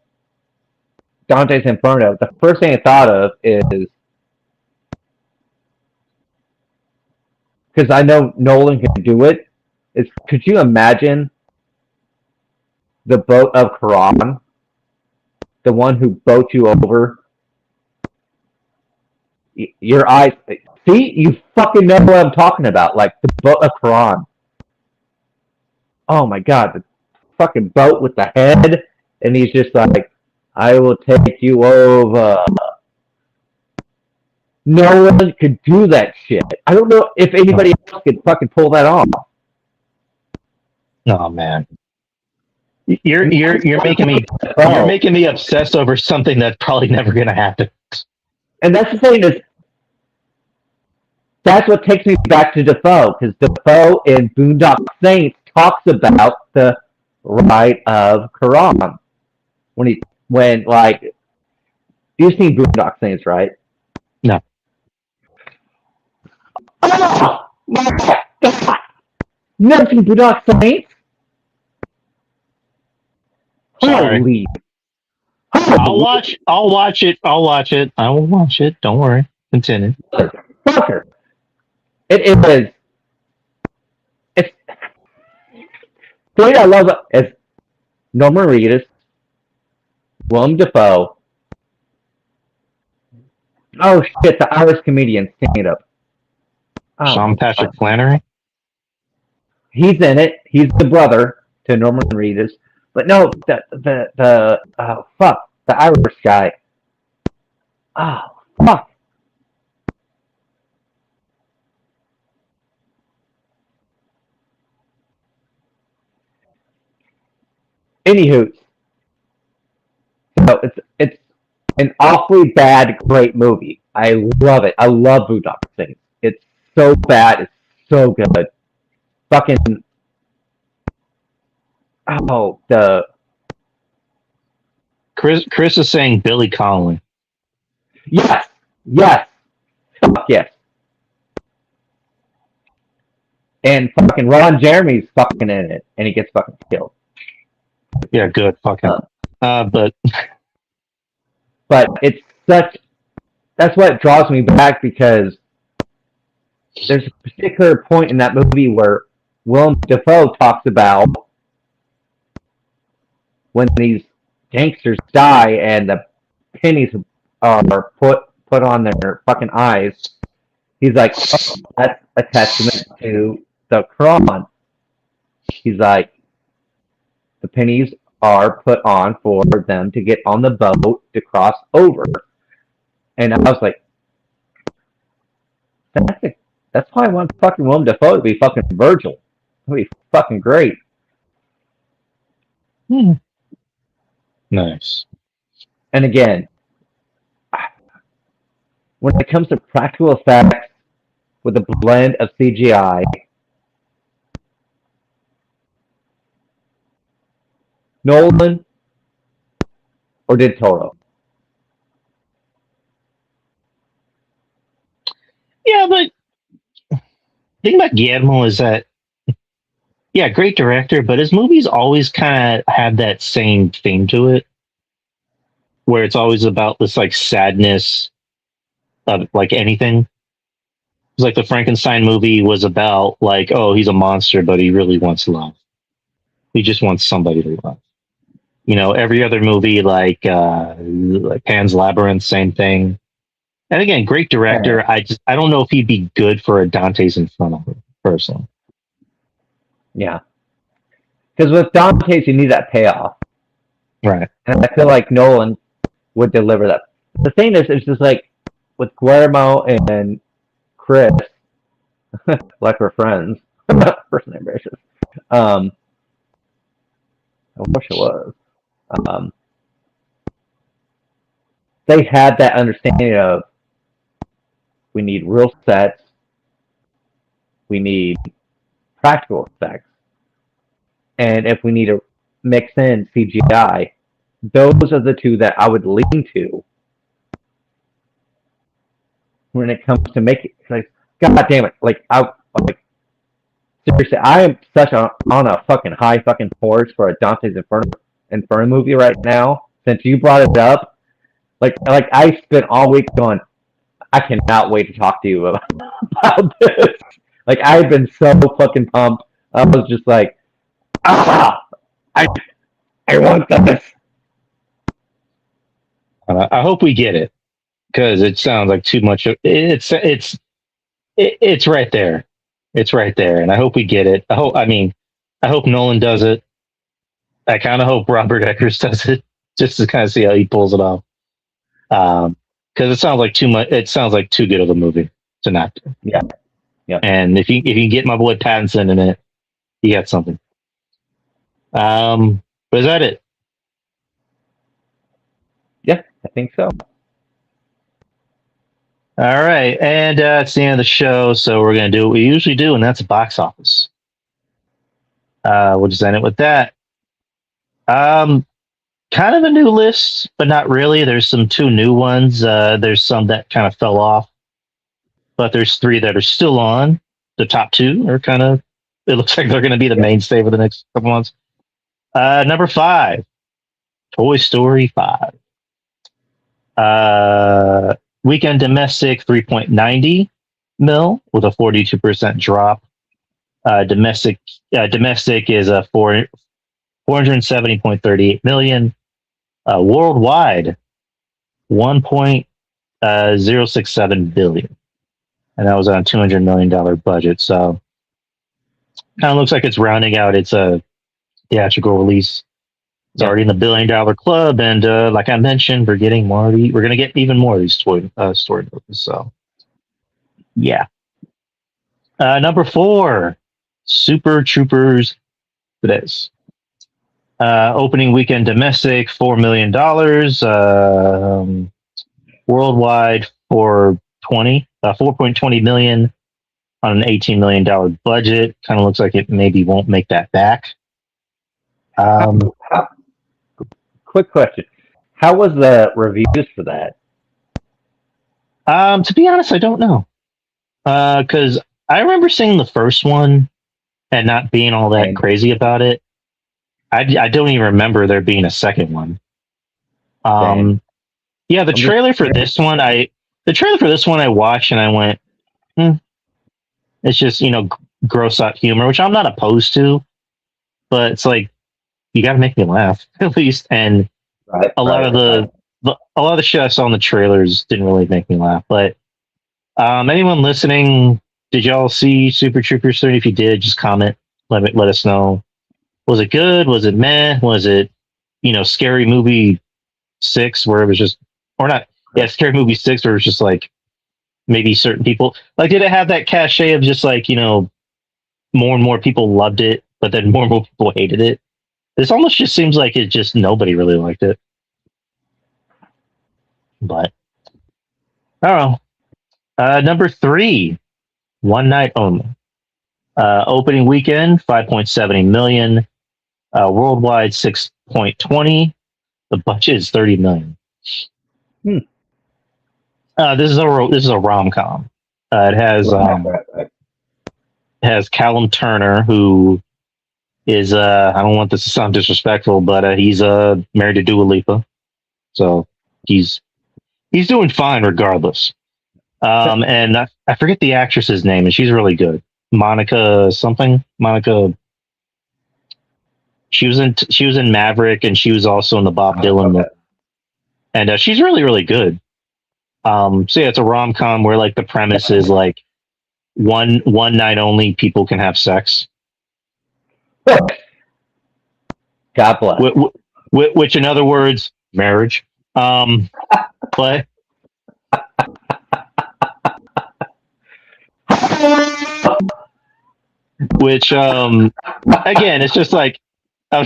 Dante's Inferno, the first thing I thought of is because I know Nolan can do it. Is could you imagine the boat of Quran, the one who boats you over? Your eyes. See, you fucking know what I'm talking about. Like the boat of Quran. Oh my god, the fucking boat with the head, and he's just like, "I will take you over." No one could do that shit. I don't know if anybody else could fucking pull that off. oh man, you're making me you're making me obsessed over something that's probably never gonna happen. And that's the thing is, that's what takes me back to Defoe, because Defoe in Boondock Saints talks about the right of Quran. When like, you've seen Boondock Saints, right? No. Oh my god! Never seen Boondock Saints? Sorry. Holy! I'll watch it. I will watch it. Don't worry. Continue. Fucker. It is. It's. The thing I love is Norman Reedus, Willem Dafoe. Oh shit! The Irish comedian stand up. Oh, Sean Patrick Flannery. he's in it. He's the brother to Norman Reedus. But no, the fuck, the Irish guy. Oh fuck. Anywho, so it's an awfully bad, great movie. I love it. I love Boondock Saints. It's so bad. It's so good. Fucking the Chris is saying Billy Connolly. yes, fuck yes. And fucking Ron Jeremy's fucking in it, and he gets fucking killed. Yeah, good. Fucking. But it's such. That's what draws me back, because there's a particular point in that movie where Willem Dafoe talks about when these gangsters die and the pennies are put on their fucking eyes. He's like, oh, that's a testament to the Quran. He's like, the pennies are put on for them to get on the boat to cross over. And I was like, that's why I want fucking Willem Dafoe to be fucking Virgil. That would be fucking great. Nice. And again, when it comes to practical effects with a blend of CGI, Nolan or Del Toro? Yeah, but the thing about Guillermo is that, yeah, great director, but his movies always kind of have that same theme to it, where it's always about this like sadness of like anything. It's like the Frankenstein movie was about like, oh, he's a monster, but he really wants love. He just wants somebody to love. You know, every other movie like Pan's Labyrinth, same thing. And again, great director. I don't know if he'd be good for a Dante's Inferno personally. Yeah. Because with Dante's, you need that payoff. Right. And I feel like Nolan would deliver that the thing is, it's just like with Guillermo and Chris, like we're friends. First name basis. I wish it was. Um, they had that understanding of we need real sets, we need practical effects, and if we need to mix in CGI, those are the two that I would lean to when it comes to making. Like, God damn it! Like seriously, I am on a fucking high fucking horse for a Dante's Inferno movie right now. Since you brought it up, like I spent all week going, I cannot wait to talk to you about this. Like I've been so fucking pumped. I was just like, I want this. I hope we get it because it sounds like too much. It's right there. It's right there, and I hope we get it. I hope Nolan does it. I kind of hope Robert Eggers does it, just to kind of see how he pulls it off. Because it sounds like too much. It sounds like too good of a movie to not do. Yeah. And if you can get my boy Pattinson in it, you got something. But is that it? Yeah, I think so. All right, and it's the end of the show, so we're going to do what we usually do, and that's box office. We'll just end it with that. Kind of a new list, but not really. There's two new ones. There's some that kind of fell off, but there's 3 that are still on. The top 2 are kind of, it looks like they're going to be the mainstay for the next couple months. Number 5, Toy Story 5. Weekend domestic 3.90 mil with a 42% drop. Domestic is a 470.38 million. Worldwide 1.067 billion, and that was on a $200 million budget. So kind of looks like it's rounding out its theatrical release. It's already in the $1 billion club, and like I mentioned, we're going to get even more of these story movies. So, yeah. Number 4, Super Troopers. This opening weekend domestic $4 million. Worldwide 4.20 million on an $18 million budget. Kind of looks like it maybe won't make that back. Quick question. How was the reviews for that? To be honest, I don't know. Because I remember seeing the first one and not being all that crazy about it. I don't even remember there being a second one. Yeah, the trailer for this one I watched and I went, it's just, gross out humor, which I'm not opposed to, but it's like, you got to make me laugh at least. And a lot of the shit I saw in the trailers didn't really make me laugh. But anyone listening, did y'all see Super Troopers 3? If you did, just comment. Let us know. Was it good? Was it meh? Was it, Scary Movie 6 where it was just, or not? Yeah, Scary Movie 6 where it was just like maybe certain people, like, did it have that cachet of just like, more and more people loved it, but then more and more people hated it? This almost just seems like it just nobody really liked it. But I don't know. Number 3, One Night Only. Opening weekend 5.70 million. Worldwide 6.20. The budget is 30 million. This is a rom-com. It has Callum Turner, who is I don't want this to sound disrespectful, but he's married to Dua Lipa, so he's doing fine regardless. And I forget the actress's name, and she's really good. Monica something. Monica. She was in Maverick, and she was also in the Bob Dylan movie. And she's really, really good. So yeah, it's a rom-com where like the premise is like one night only people can have sex. God bless. Which in other words, marriage. But Which, again, it's just like, um,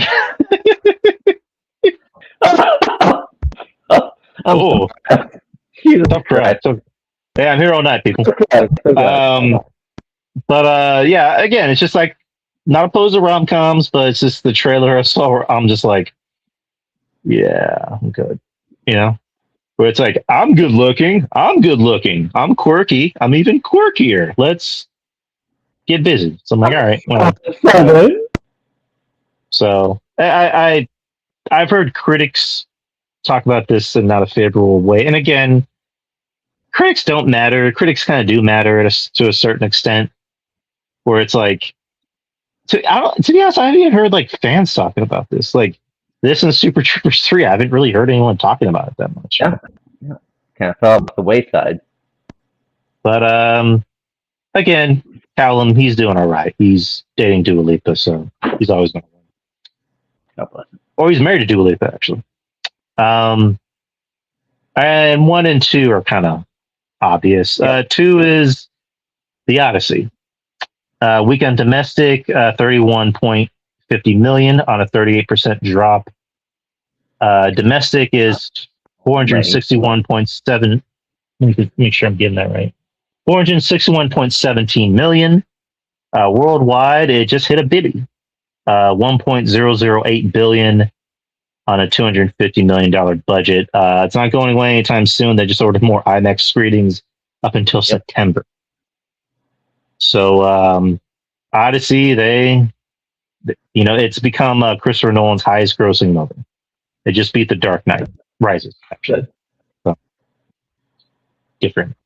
oh, Jesus tough crowd. Christ. Yeah, I'm here all night, people. Okay, But yeah, again, it's just like not opposed to rom coms, but it's just the trailer I saw where I'm just like, yeah, I'm good. You know, where it's like I'm good looking, I'm quirky, I'm even quirkier. Let's get busy. So I'm like, all right, well. So I've heard critics talk about this in not a favorable way, and again, critics don't matter. Critics kind of do matter to a certain extent, where it's like, to be honest, I haven't even heard like fans talking about this. Like this and Super Troopers 3, I haven't really heard anyone talking about it that much. Yeah. Kind of fell off the wayside. But again, Callum, he's doing all right. He's dating Dua Lipa, so he's always going to win. God bless him. Or he's married to Dua Lipa, actually. And 1 and 2 are kind of obvious. 2 is The Odyssey. Weekend domestic, 31.50 million on a 38% drop. Domestic is 461.7. Let me make sure I'm getting that right. 461.17 million. Worldwide, it just hit a biddy. 1.008 billion on a $250 million budget. It's not going away anytime soon. They just ordered more IMAX screenings up until September. So Odyssey, it's become Christopher Nolan's highest grossing movie. They just beat The Dark Knight Rises, actually. So, different.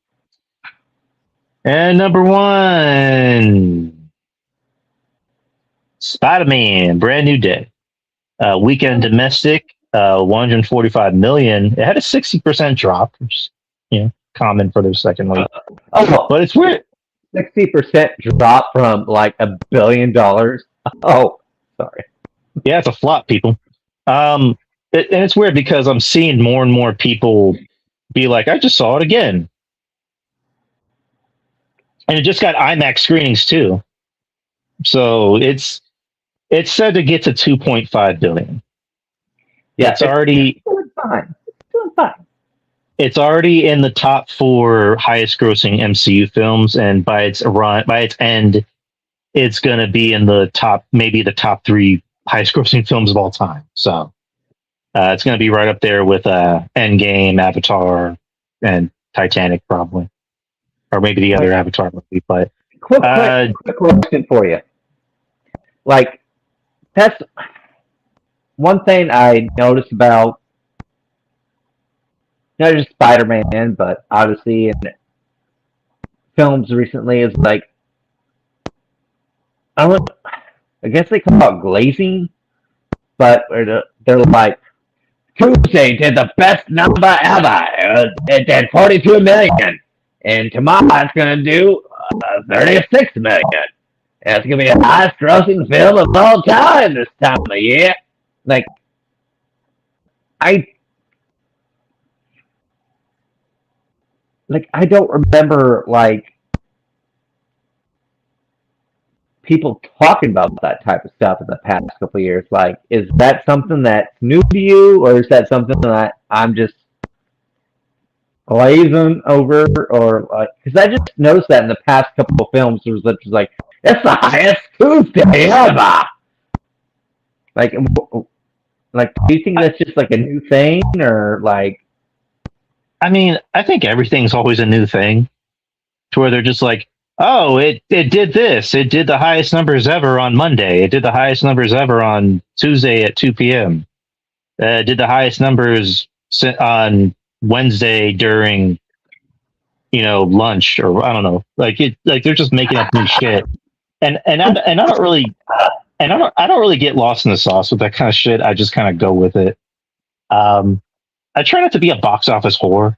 And number 1, Spider-Man, Brand New Day. Weekend domestic, 145 million. It had a 60% drop, which is common for their second week. But it's weird. 60% drop from like $1 billion. Oh, sorry. Yeah, it's a flop, people. And it's weird because I'm seeing more and more people be like, I just saw it again. And it just got IMAX screenings too. So it's said to get to 2.5 billion. Yeah, it's already doing fine. It's doing fine. It's already in the top 4 highest grossing MCU films, and by its end, it's going to be in the top 3 highest grossing films of all time. So it's going to be right up there with Endgame, Avatar, and Titanic, probably, or maybe the other Avatar movie. But quick question for you. Like, that's one thing I noticed about not just Spider-Man, but Odyssey and films recently is like, I guess they call it glazing, but they're like, Tuesday did the best number ever. It did 42 million, and tomorrow it's going to do 36 million. And it's going to be the highest grossing film of all time this time of the year. Like, I don't remember, like, people talking about that type of stuff in the past couple of years. Like, is that something that's new to you, or is that something that I'm just glazing over, or like, because I just noticed that in the past couple of films, there was just like, it's the highest Tuesday ever. Like, do you think that's just like a new thing, or like? I mean, I think everything's always a new thing, to where they're just like, oh, it did this. It did the highest numbers ever on Monday. It did the highest numbers ever on Tuesday at 2 p.m. It did the highest numbers on Wednesday during, lunch, or I don't know. Like they're just making up new shit. And I don't really get lost in the sauce with that kind of shit. I just kind of go with it. I try not to be a box office whore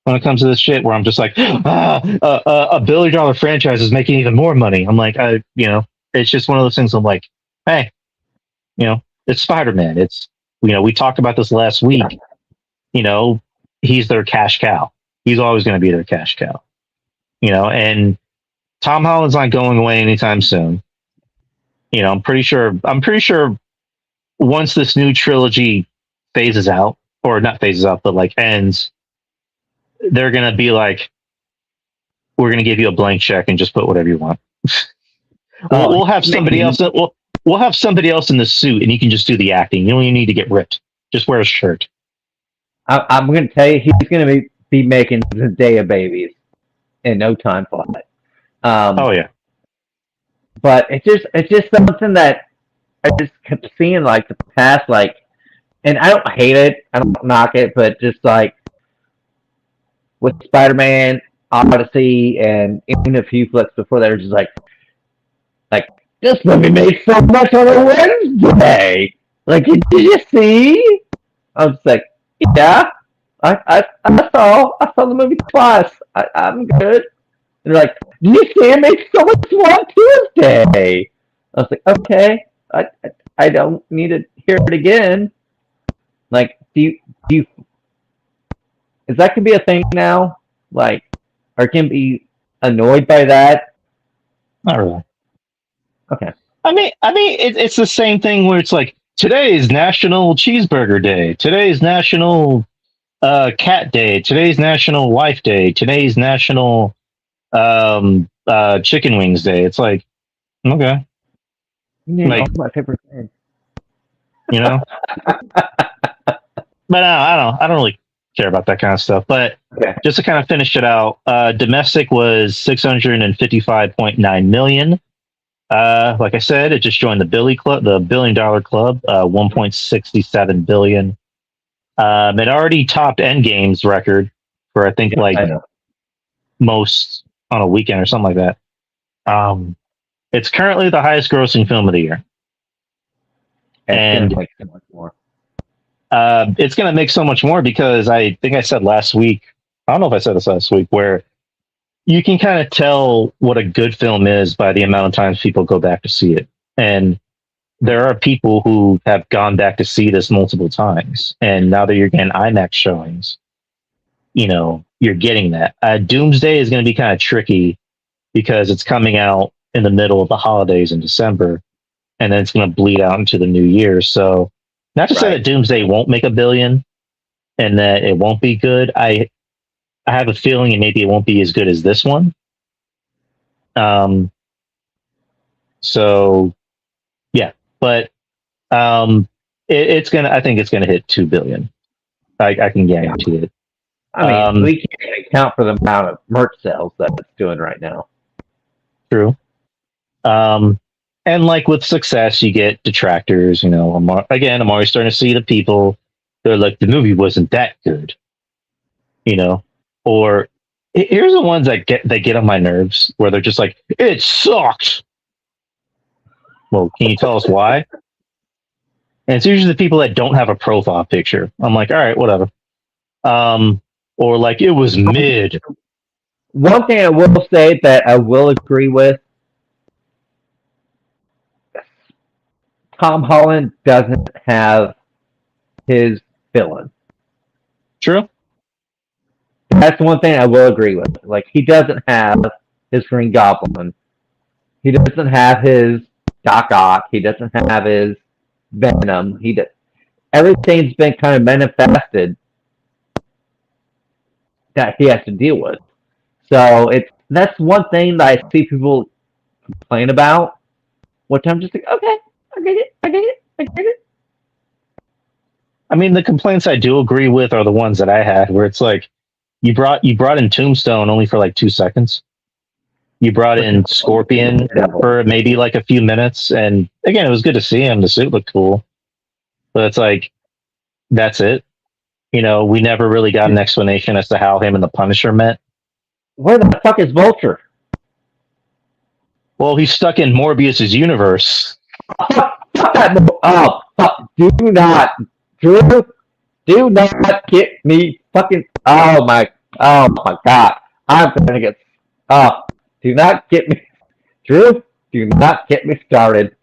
when it comes to this shit, where I'm just like, $1 billion franchise is making even more money. I'm like, it's just one of those things. I'm like, hey, it's Spider-Man. It's, we talked about this last week. He's their cash cow. he's always going to be their cash cow. And Tom Holland's not going away anytime soon. I'm pretty sure once this new trilogy phases out, or not phases out, but like ends, they're going to be like, we're going to give you a blank check and just put whatever you want. We'll have somebody else. We'll have somebody else in the suit, and you can just do the acting. You don't even need to get ripped. Just wear a shirt. I'm going to tell you, he's going to be making Zendaya babies in no time flat. Oh yeah. But it's just something that I just kept seeing like the past, like, and I don't hate it, I don't knock it, but just like with Spider-Man, Odyssey, and even a few flicks before that, just like this movie made so much on a Wednesday. Like, did you see? I was like, yeah, I saw the movie twice. I'm good. And they're like, did you see it made so much more on Tuesday? I was like, okay, I don't need to hear it again. Like, do you is that gonna be a thing now? Like, or can be annoyed by that? Not really. Okay. I mean, it's the same thing where it's like, today is National Cheeseburger Day. Today's National Cat Day. Today's National Wife Day. Today's National Chicken Wings Day. It's like, okay. Like, my favorite thing. But I don't really care about that kind of stuff. But just to kind of finish it out, domestic was $655.9 million. Like I said, it just joined the $1 billion club, $1.67 billion. It already topped Endgame's record for I think most on a weekend or something like that. It's currently the highest grossing film of the year. And it's going to make so much more because I think I said last week, I don't know if I said this last week, where you can kind of tell what a good film is by the amount of times people go back to see it. And there are people who have gone back to see this multiple times. And now that you're getting IMAX showings, you're getting that. Doomsday is going to be kind of tricky because it's coming out in the middle of the holidays in December, and then it's going to bleed out into the new year. So not to say that Doomsday won't make $1 billion and that it won't be good. I have a feeling and maybe it won't be as good as this one. So yeah, but it's gonna. I think it's gonna hit $2 billion. I can guarantee it. I mean, we can't account for the amount of merch sales that it's doing right now. True. And like with success, you get detractors. I'm always starting to see the people. They're like, the movie wasn't that good. Or here's the ones that get on my nerves, where they're just like, it sucks. Well, can you tell us why? And it's usually the people that don't have a profile picture. I'm like, all right, whatever. Or like, it was mid. One thing I will say that I will agree with, Tom Holland doesn't have his villain. True. That's one thing I will agree with. Like, he doesn't have his Green Goblin. He doesn't have his Doc Ock. He doesn't have his Venom. Everything's been kind of manifested that he has to deal with. So that's one thing that I see people complain about, which I'm just like, okay, I get it. I mean, the complaints I do agree with are the ones that I had, where it's like, you brought in Tombstone only for like 2 seconds. You brought in Scorpion for maybe like a few minutes, and again, it was good to see him. The suit looked cool, but it's like, that's it. We never really got an explanation as to how him and the Punisher met. Where the fuck is Vulture? Well, he's stuck in Morbius's universe. Do not, Drew. Do not get me fucking. Oh my God! I'm gonna get. Do not get me, Drew. Do not get me started.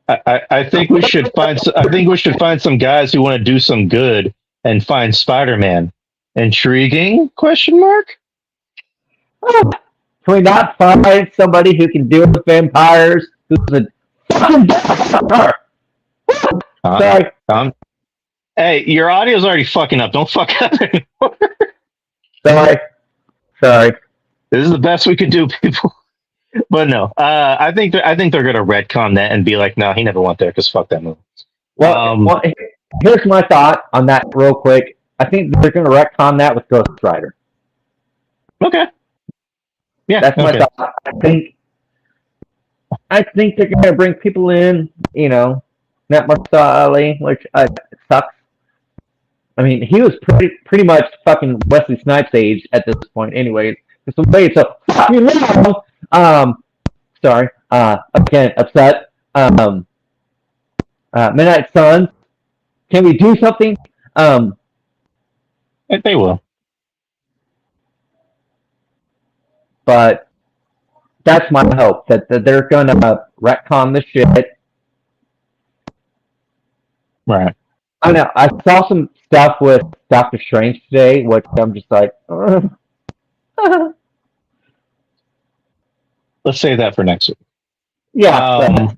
I think we should find. I think we should find some guys who want to do some good and find Spider-Man Intriguing? Question mark. Can we not find somebody who can deal with vampires? Who's a fucking vampire? Sorry. Hey, your audio's already fucking up. Don't fuck up anymore. Sorry. This is the best we could do, people. But no, I think they're gonna retcon that and be like, no, he never went there because fuck that movie. Well, here's my thought on that real quick. I think they're gonna retcon that with Ghost Rider. Okay. Yeah, that's my thought. I think they're gonna bring people in, Matt Marcelli, which sucks. I mean, he was pretty much fucking Wesley Snipes' age at this point, anyway. So wait, so sorry, again, upset. Midnight Suns. Can we do something? They will. But that's my hope that they're gonna retcon the shit. Right. I know. I saw some stuff with Doctor Strange today, which I'm just like. Let's save that for next week. Yeah.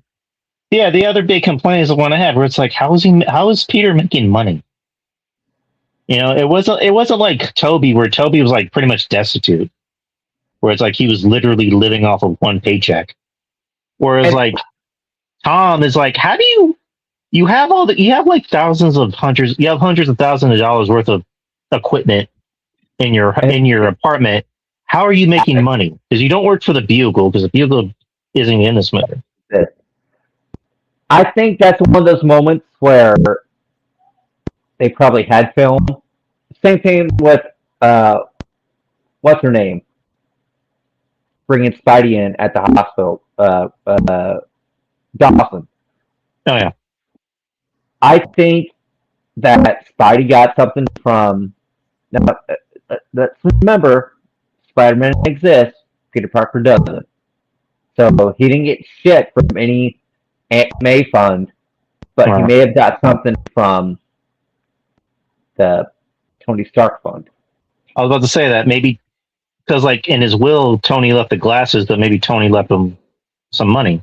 Yeah. The other big complaint is the one I had, where it's like, how is Peter making money? It wasn't like Toby, where Toby was like pretty much destitute, where it's like he was literally living off of one paycheck. Whereas like Tom is like, how do you have hundreds of thousands of dollars worth of equipment in your apartment. How are you making money? Because you don't work for the Bugle, because the Bugle isn't in this movie. I think that's one of those moments where they probably had film. Same thing with what's her name? Bringing Spidey in at the hospital. Dawson. Oh yeah. I think that Spidey got something from. Let's remember, Spider-Man exists. Peter Parker doesn't. So he didn't get shit from any Aunt May fund, but he may have got something from the Tony Stark fund. I was about to say that maybe because, like, in his will, Tony left the glasses, but maybe Tony left him some money.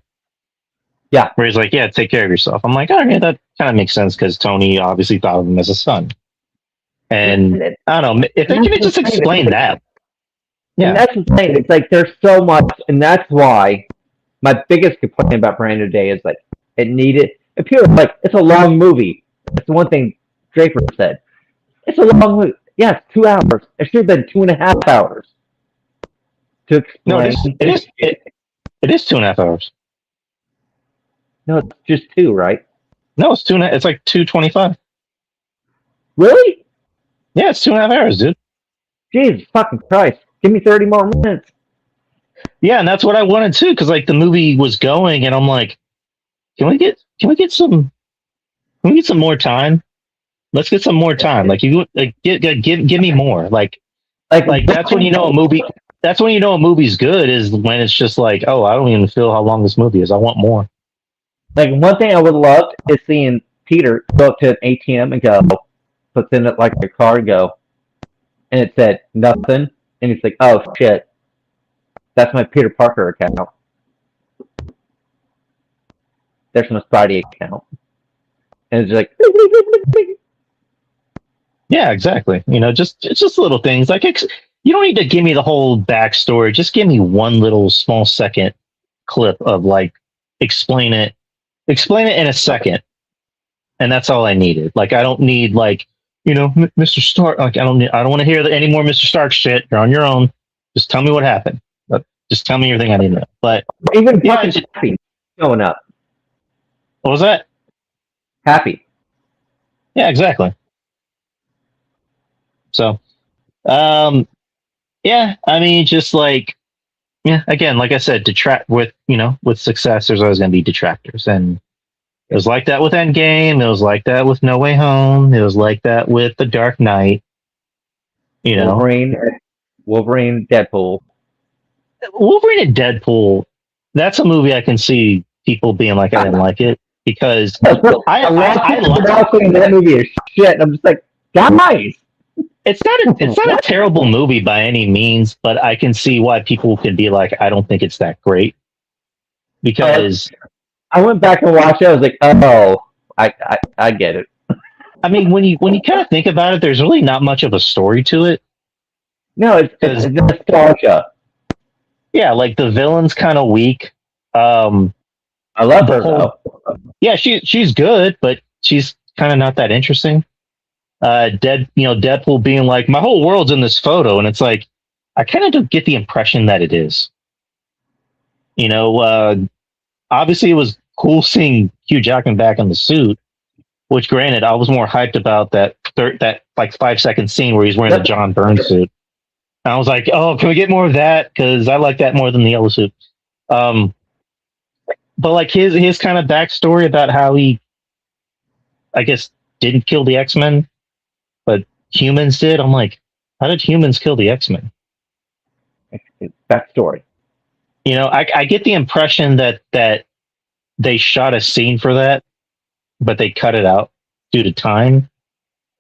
Yeah, where he's like, "Yeah, take care of yourself." I'm like, "Oh, yeah, that kind of makes sense," because Tony obviously thought of him as a son. And I don't know if they could just explain that. Yeah, and that's the thing. It's like there's so much, and that's why my biggest complaint about Brand New Day is like it feels like it's a long movie. That's the one thing Draper said. It's a long movie. Yeah, it's 2 hours. It should have been 2.5 hours. To explain. No, it is 2.5 hours. No, it's just 2, right? No, it's 2.5. It's like 2:25. Really? Yeah, it's 2.5 hours, dude. Jesus fucking Christ! Give me 30 more minutes. Yeah, and that's what I wanted too, because like the movie was going, and I'm like, can we get some more time? Let's get some more time. Like you like give me more. Like that's when you know a movie. That's when you know a movie's good, is when it's just like, oh, I don't even feel how long this movie is. I want more. Like one thing I would love is seeing Peter go up to an ATM and go, puts in it like a card and go, and it said nothing, and he's like, oh shit, that's my Peter Parker account. There's my Spidey account, and it's like, yeah, exactly. It's just little things like you don't need to give me the whole backstory. Just give me one little small second clip of like explain it in a second, and that's all I needed. Like I don't need like Mr. Stark. Like I don't want to hear any more Mr. Stark shit. You're on your own. Just tell me what happened. Just tell me everything I need to know. But even Happy showing up. What was that? Happy. Yeah, exactly. So, yeah, I mean, just like, yeah, again, like I said, with success, there's always going to be detractors. And it was like that with Endgame. It was like that with No Way Home. It was like that with The Dark Knight. Wolverine, Deadpool. Wolverine and Deadpool, that's a movie I can see people being like, I didn't like it. Because I that movie is shit. I'm just like, guys. it's not a terrible movie by any means, but I can see why people could be like, I don't think it's that great because I went back and watched it. I was like, oh, I get it. I mean, when you kind of think about it, there's really not much of a story to it. No, it's nostalgia. Yeah, like the villain's kind of weak. I love her though. Yeah, she's good, but she's kind of not that interesting. Deadpool being like, my whole world's in this photo, and it's like, I kind of don't get the impression that it is. Obviously it was cool seeing Hugh Jackman back in the suit, which granted, I was more hyped about that like 5-second scene where he's wearing the John Byrne suit. And I was like, oh, can we get more of that? Because I like that more than the yellow suit. But like his kind of backstory about how he, I guess, didn't kill the X-Men, but humans did. I'm like, how did humans kill the X-Men? Backstory. I get the impression that they shot a scene for that, but they cut it out due to time,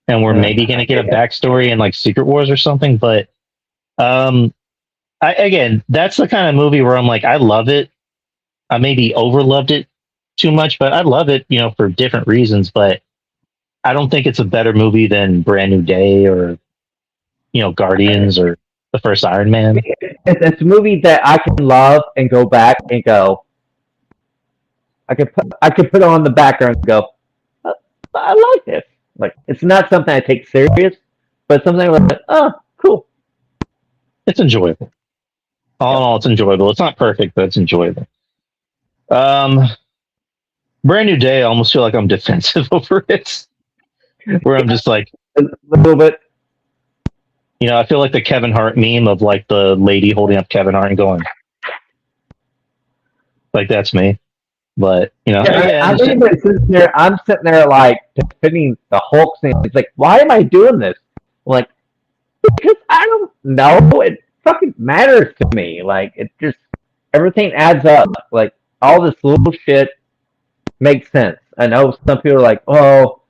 and we're maybe going to get a backstory in like Secret Wars or something. But again, that's the kind of movie where I'm like, I love it. I maybe overloved it too much, but I love it, for different reasons. But I don't think it's a better movie than Brand New Day or, Guardians or the first Iron Man. It's a movie that I can love and go back and go. I could put on the background and go, I like this. Like, it's not something I take serious, but something like, oh, cool. It's enjoyable. All in all, it's enjoyable. It's not perfect, but it's enjoyable. Brand New Day, I almost feel like I'm defensive over it. Where I'm just like a little bit. I feel like the Kevin Hart meme of like the lady holding up Kevin Hart and going, like, that's me. But I'm sitting there like defending the Hulk thing. It's like, why am I doing this? Like, because I don't know. It fucking matters to me. Like, it just everything adds up. Like, all this little shit makes sense. I know some people are like, oh,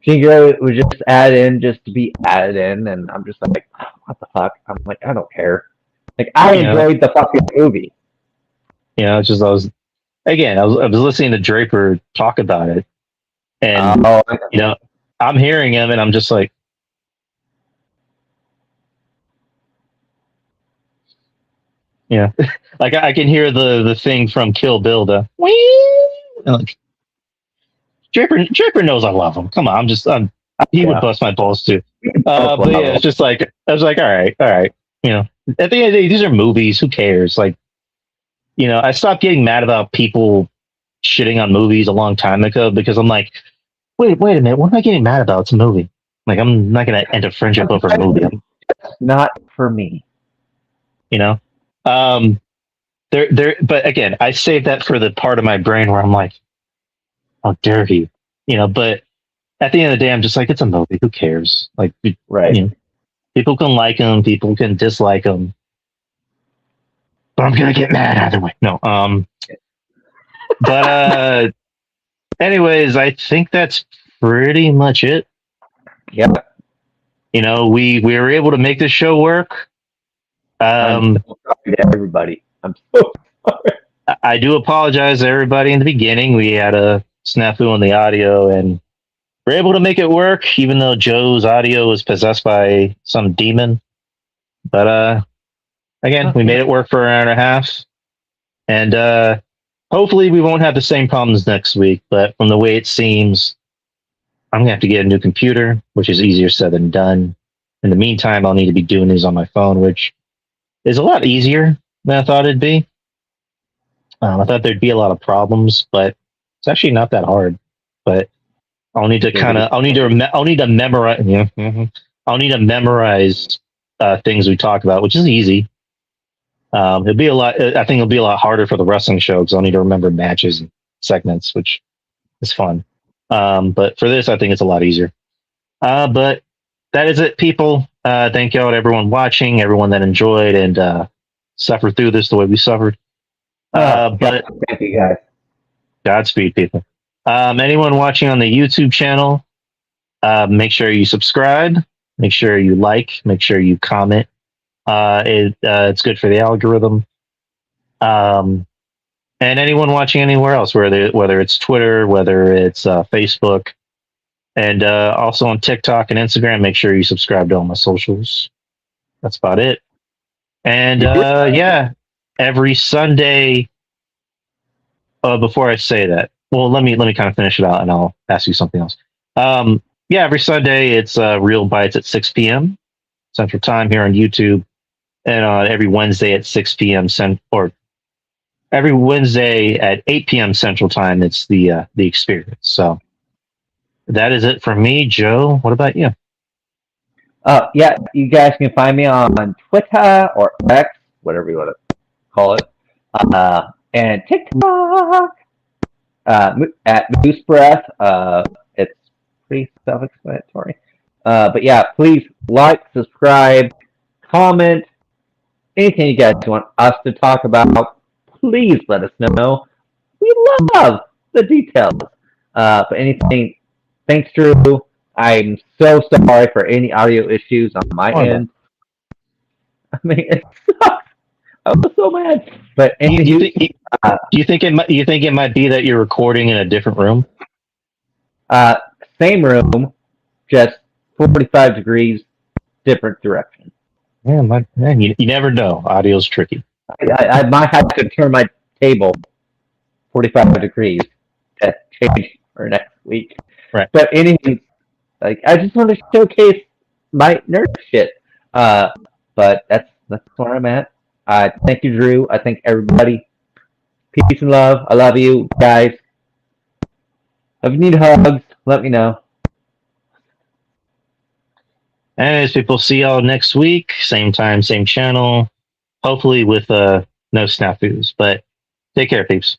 Jean Grey was just added in just to be added in, and I'm just like, oh, what the fuck? I'm like, I don't care. Like, I enjoyed the fucking movie. It's just I was listening to Draper talk about it, and I'm hearing him, and I'm just like, like I can hear the thing from Kill Bill, the like, Draper knows I love him. Come on, he would bust my balls too. But yeah, it's just like, I was like, all right. At the end of the day, these are movies. Who cares? Like, I stopped getting mad about people shitting on movies a long time ago because I'm like, wait a minute, what am I getting mad about? It's a movie. Like, I'm not gonna end a friendship over a movie. Not for me. But again, I save that for the part of my brain where I'm like, how dare he? But at the end of the day, I'm just like, it's a movie. Who cares? Like, right. People can like him, people can dislike him, but I'm gonna get mad either way. No, but anyways, I think that's pretty much it. Yeah. We were able to make this show work. I'm so sorry to everybody. I'm so sorry. I do apologize to everybody in the beginning. We had a snafu on the audio, and we're able to make it work, even though Joe's audio was possessed by some demon. But again, we made it work for an hour and a half, and hopefully we won't have the same problems next week. But from the way it seems, I'm gonna have to get a new computer, which is easier said than done. In the meantime, I'll need to be doing these on my phone, which is a lot easier than I thought it'd be. I thought there'd be a lot of problems, but it's actually not that hard. But I'll need to memorize. I'll need to memorize things we talk about, which is easy. It'll be a lot. I think it'll be a lot harder for the wrestling show because I'll need to remember matches and segments, which is fun. But for this, I think it's a lot easier. But that is it, people. Thank y'all to everyone watching, everyone that enjoyed and suffered through this the way we suffered. But thank you guys. Godspeed, people. Anyone watching on the YouTube channel, make sure you subscribe. Make sure you like. Make sure you comment. It's good for the algorithm. And anyone watching anywhere else, whether it's Twitter, whether it's Facebook, and also on TikTok and Instagram, make sure you subscribe to all my socials. That's about it. And yeah, every Sunday. Before I say that, well, let me kind of finish it out, and I'll ask you something else. Yeah, every Sunday it's Real Bites at 6 p.m. Central Time here on YouTube, and every Wednesday at 6 p.m. or every Wednesday at 8 p.m. Central Time. It's the experience. So that is it from me, Joe. What about you? Yeah, you guys can find me on Twitter or X, whatever you want to call it, and TikTok at Moose Breath. It's pretty self-explanatory. But yeah, please like, subscribe, comment, anything you guys want us to talk about. Please let us know. We love the details. But anything, thanks, Drew. I'm so sorry for any audio issues on my end. I mean, it sucks. I was so mad. But do you think it might be that you're recording in a different room? Same room, just 45 degrees, different direction. Yeah, man, you never know. Audio's tricky. I might have to turn my table 45 degrees to change for next week. Right. But anything, like, I just want to showcase my nerd shit. But that's where I'm at. Thank you, Drew. I thank everybody. Peace and love. I love you guys. If you need hugs, let me know. Anyways, people, see y'all next week. Same time, same channel. Hopefully with no snafus. But take care, peeps.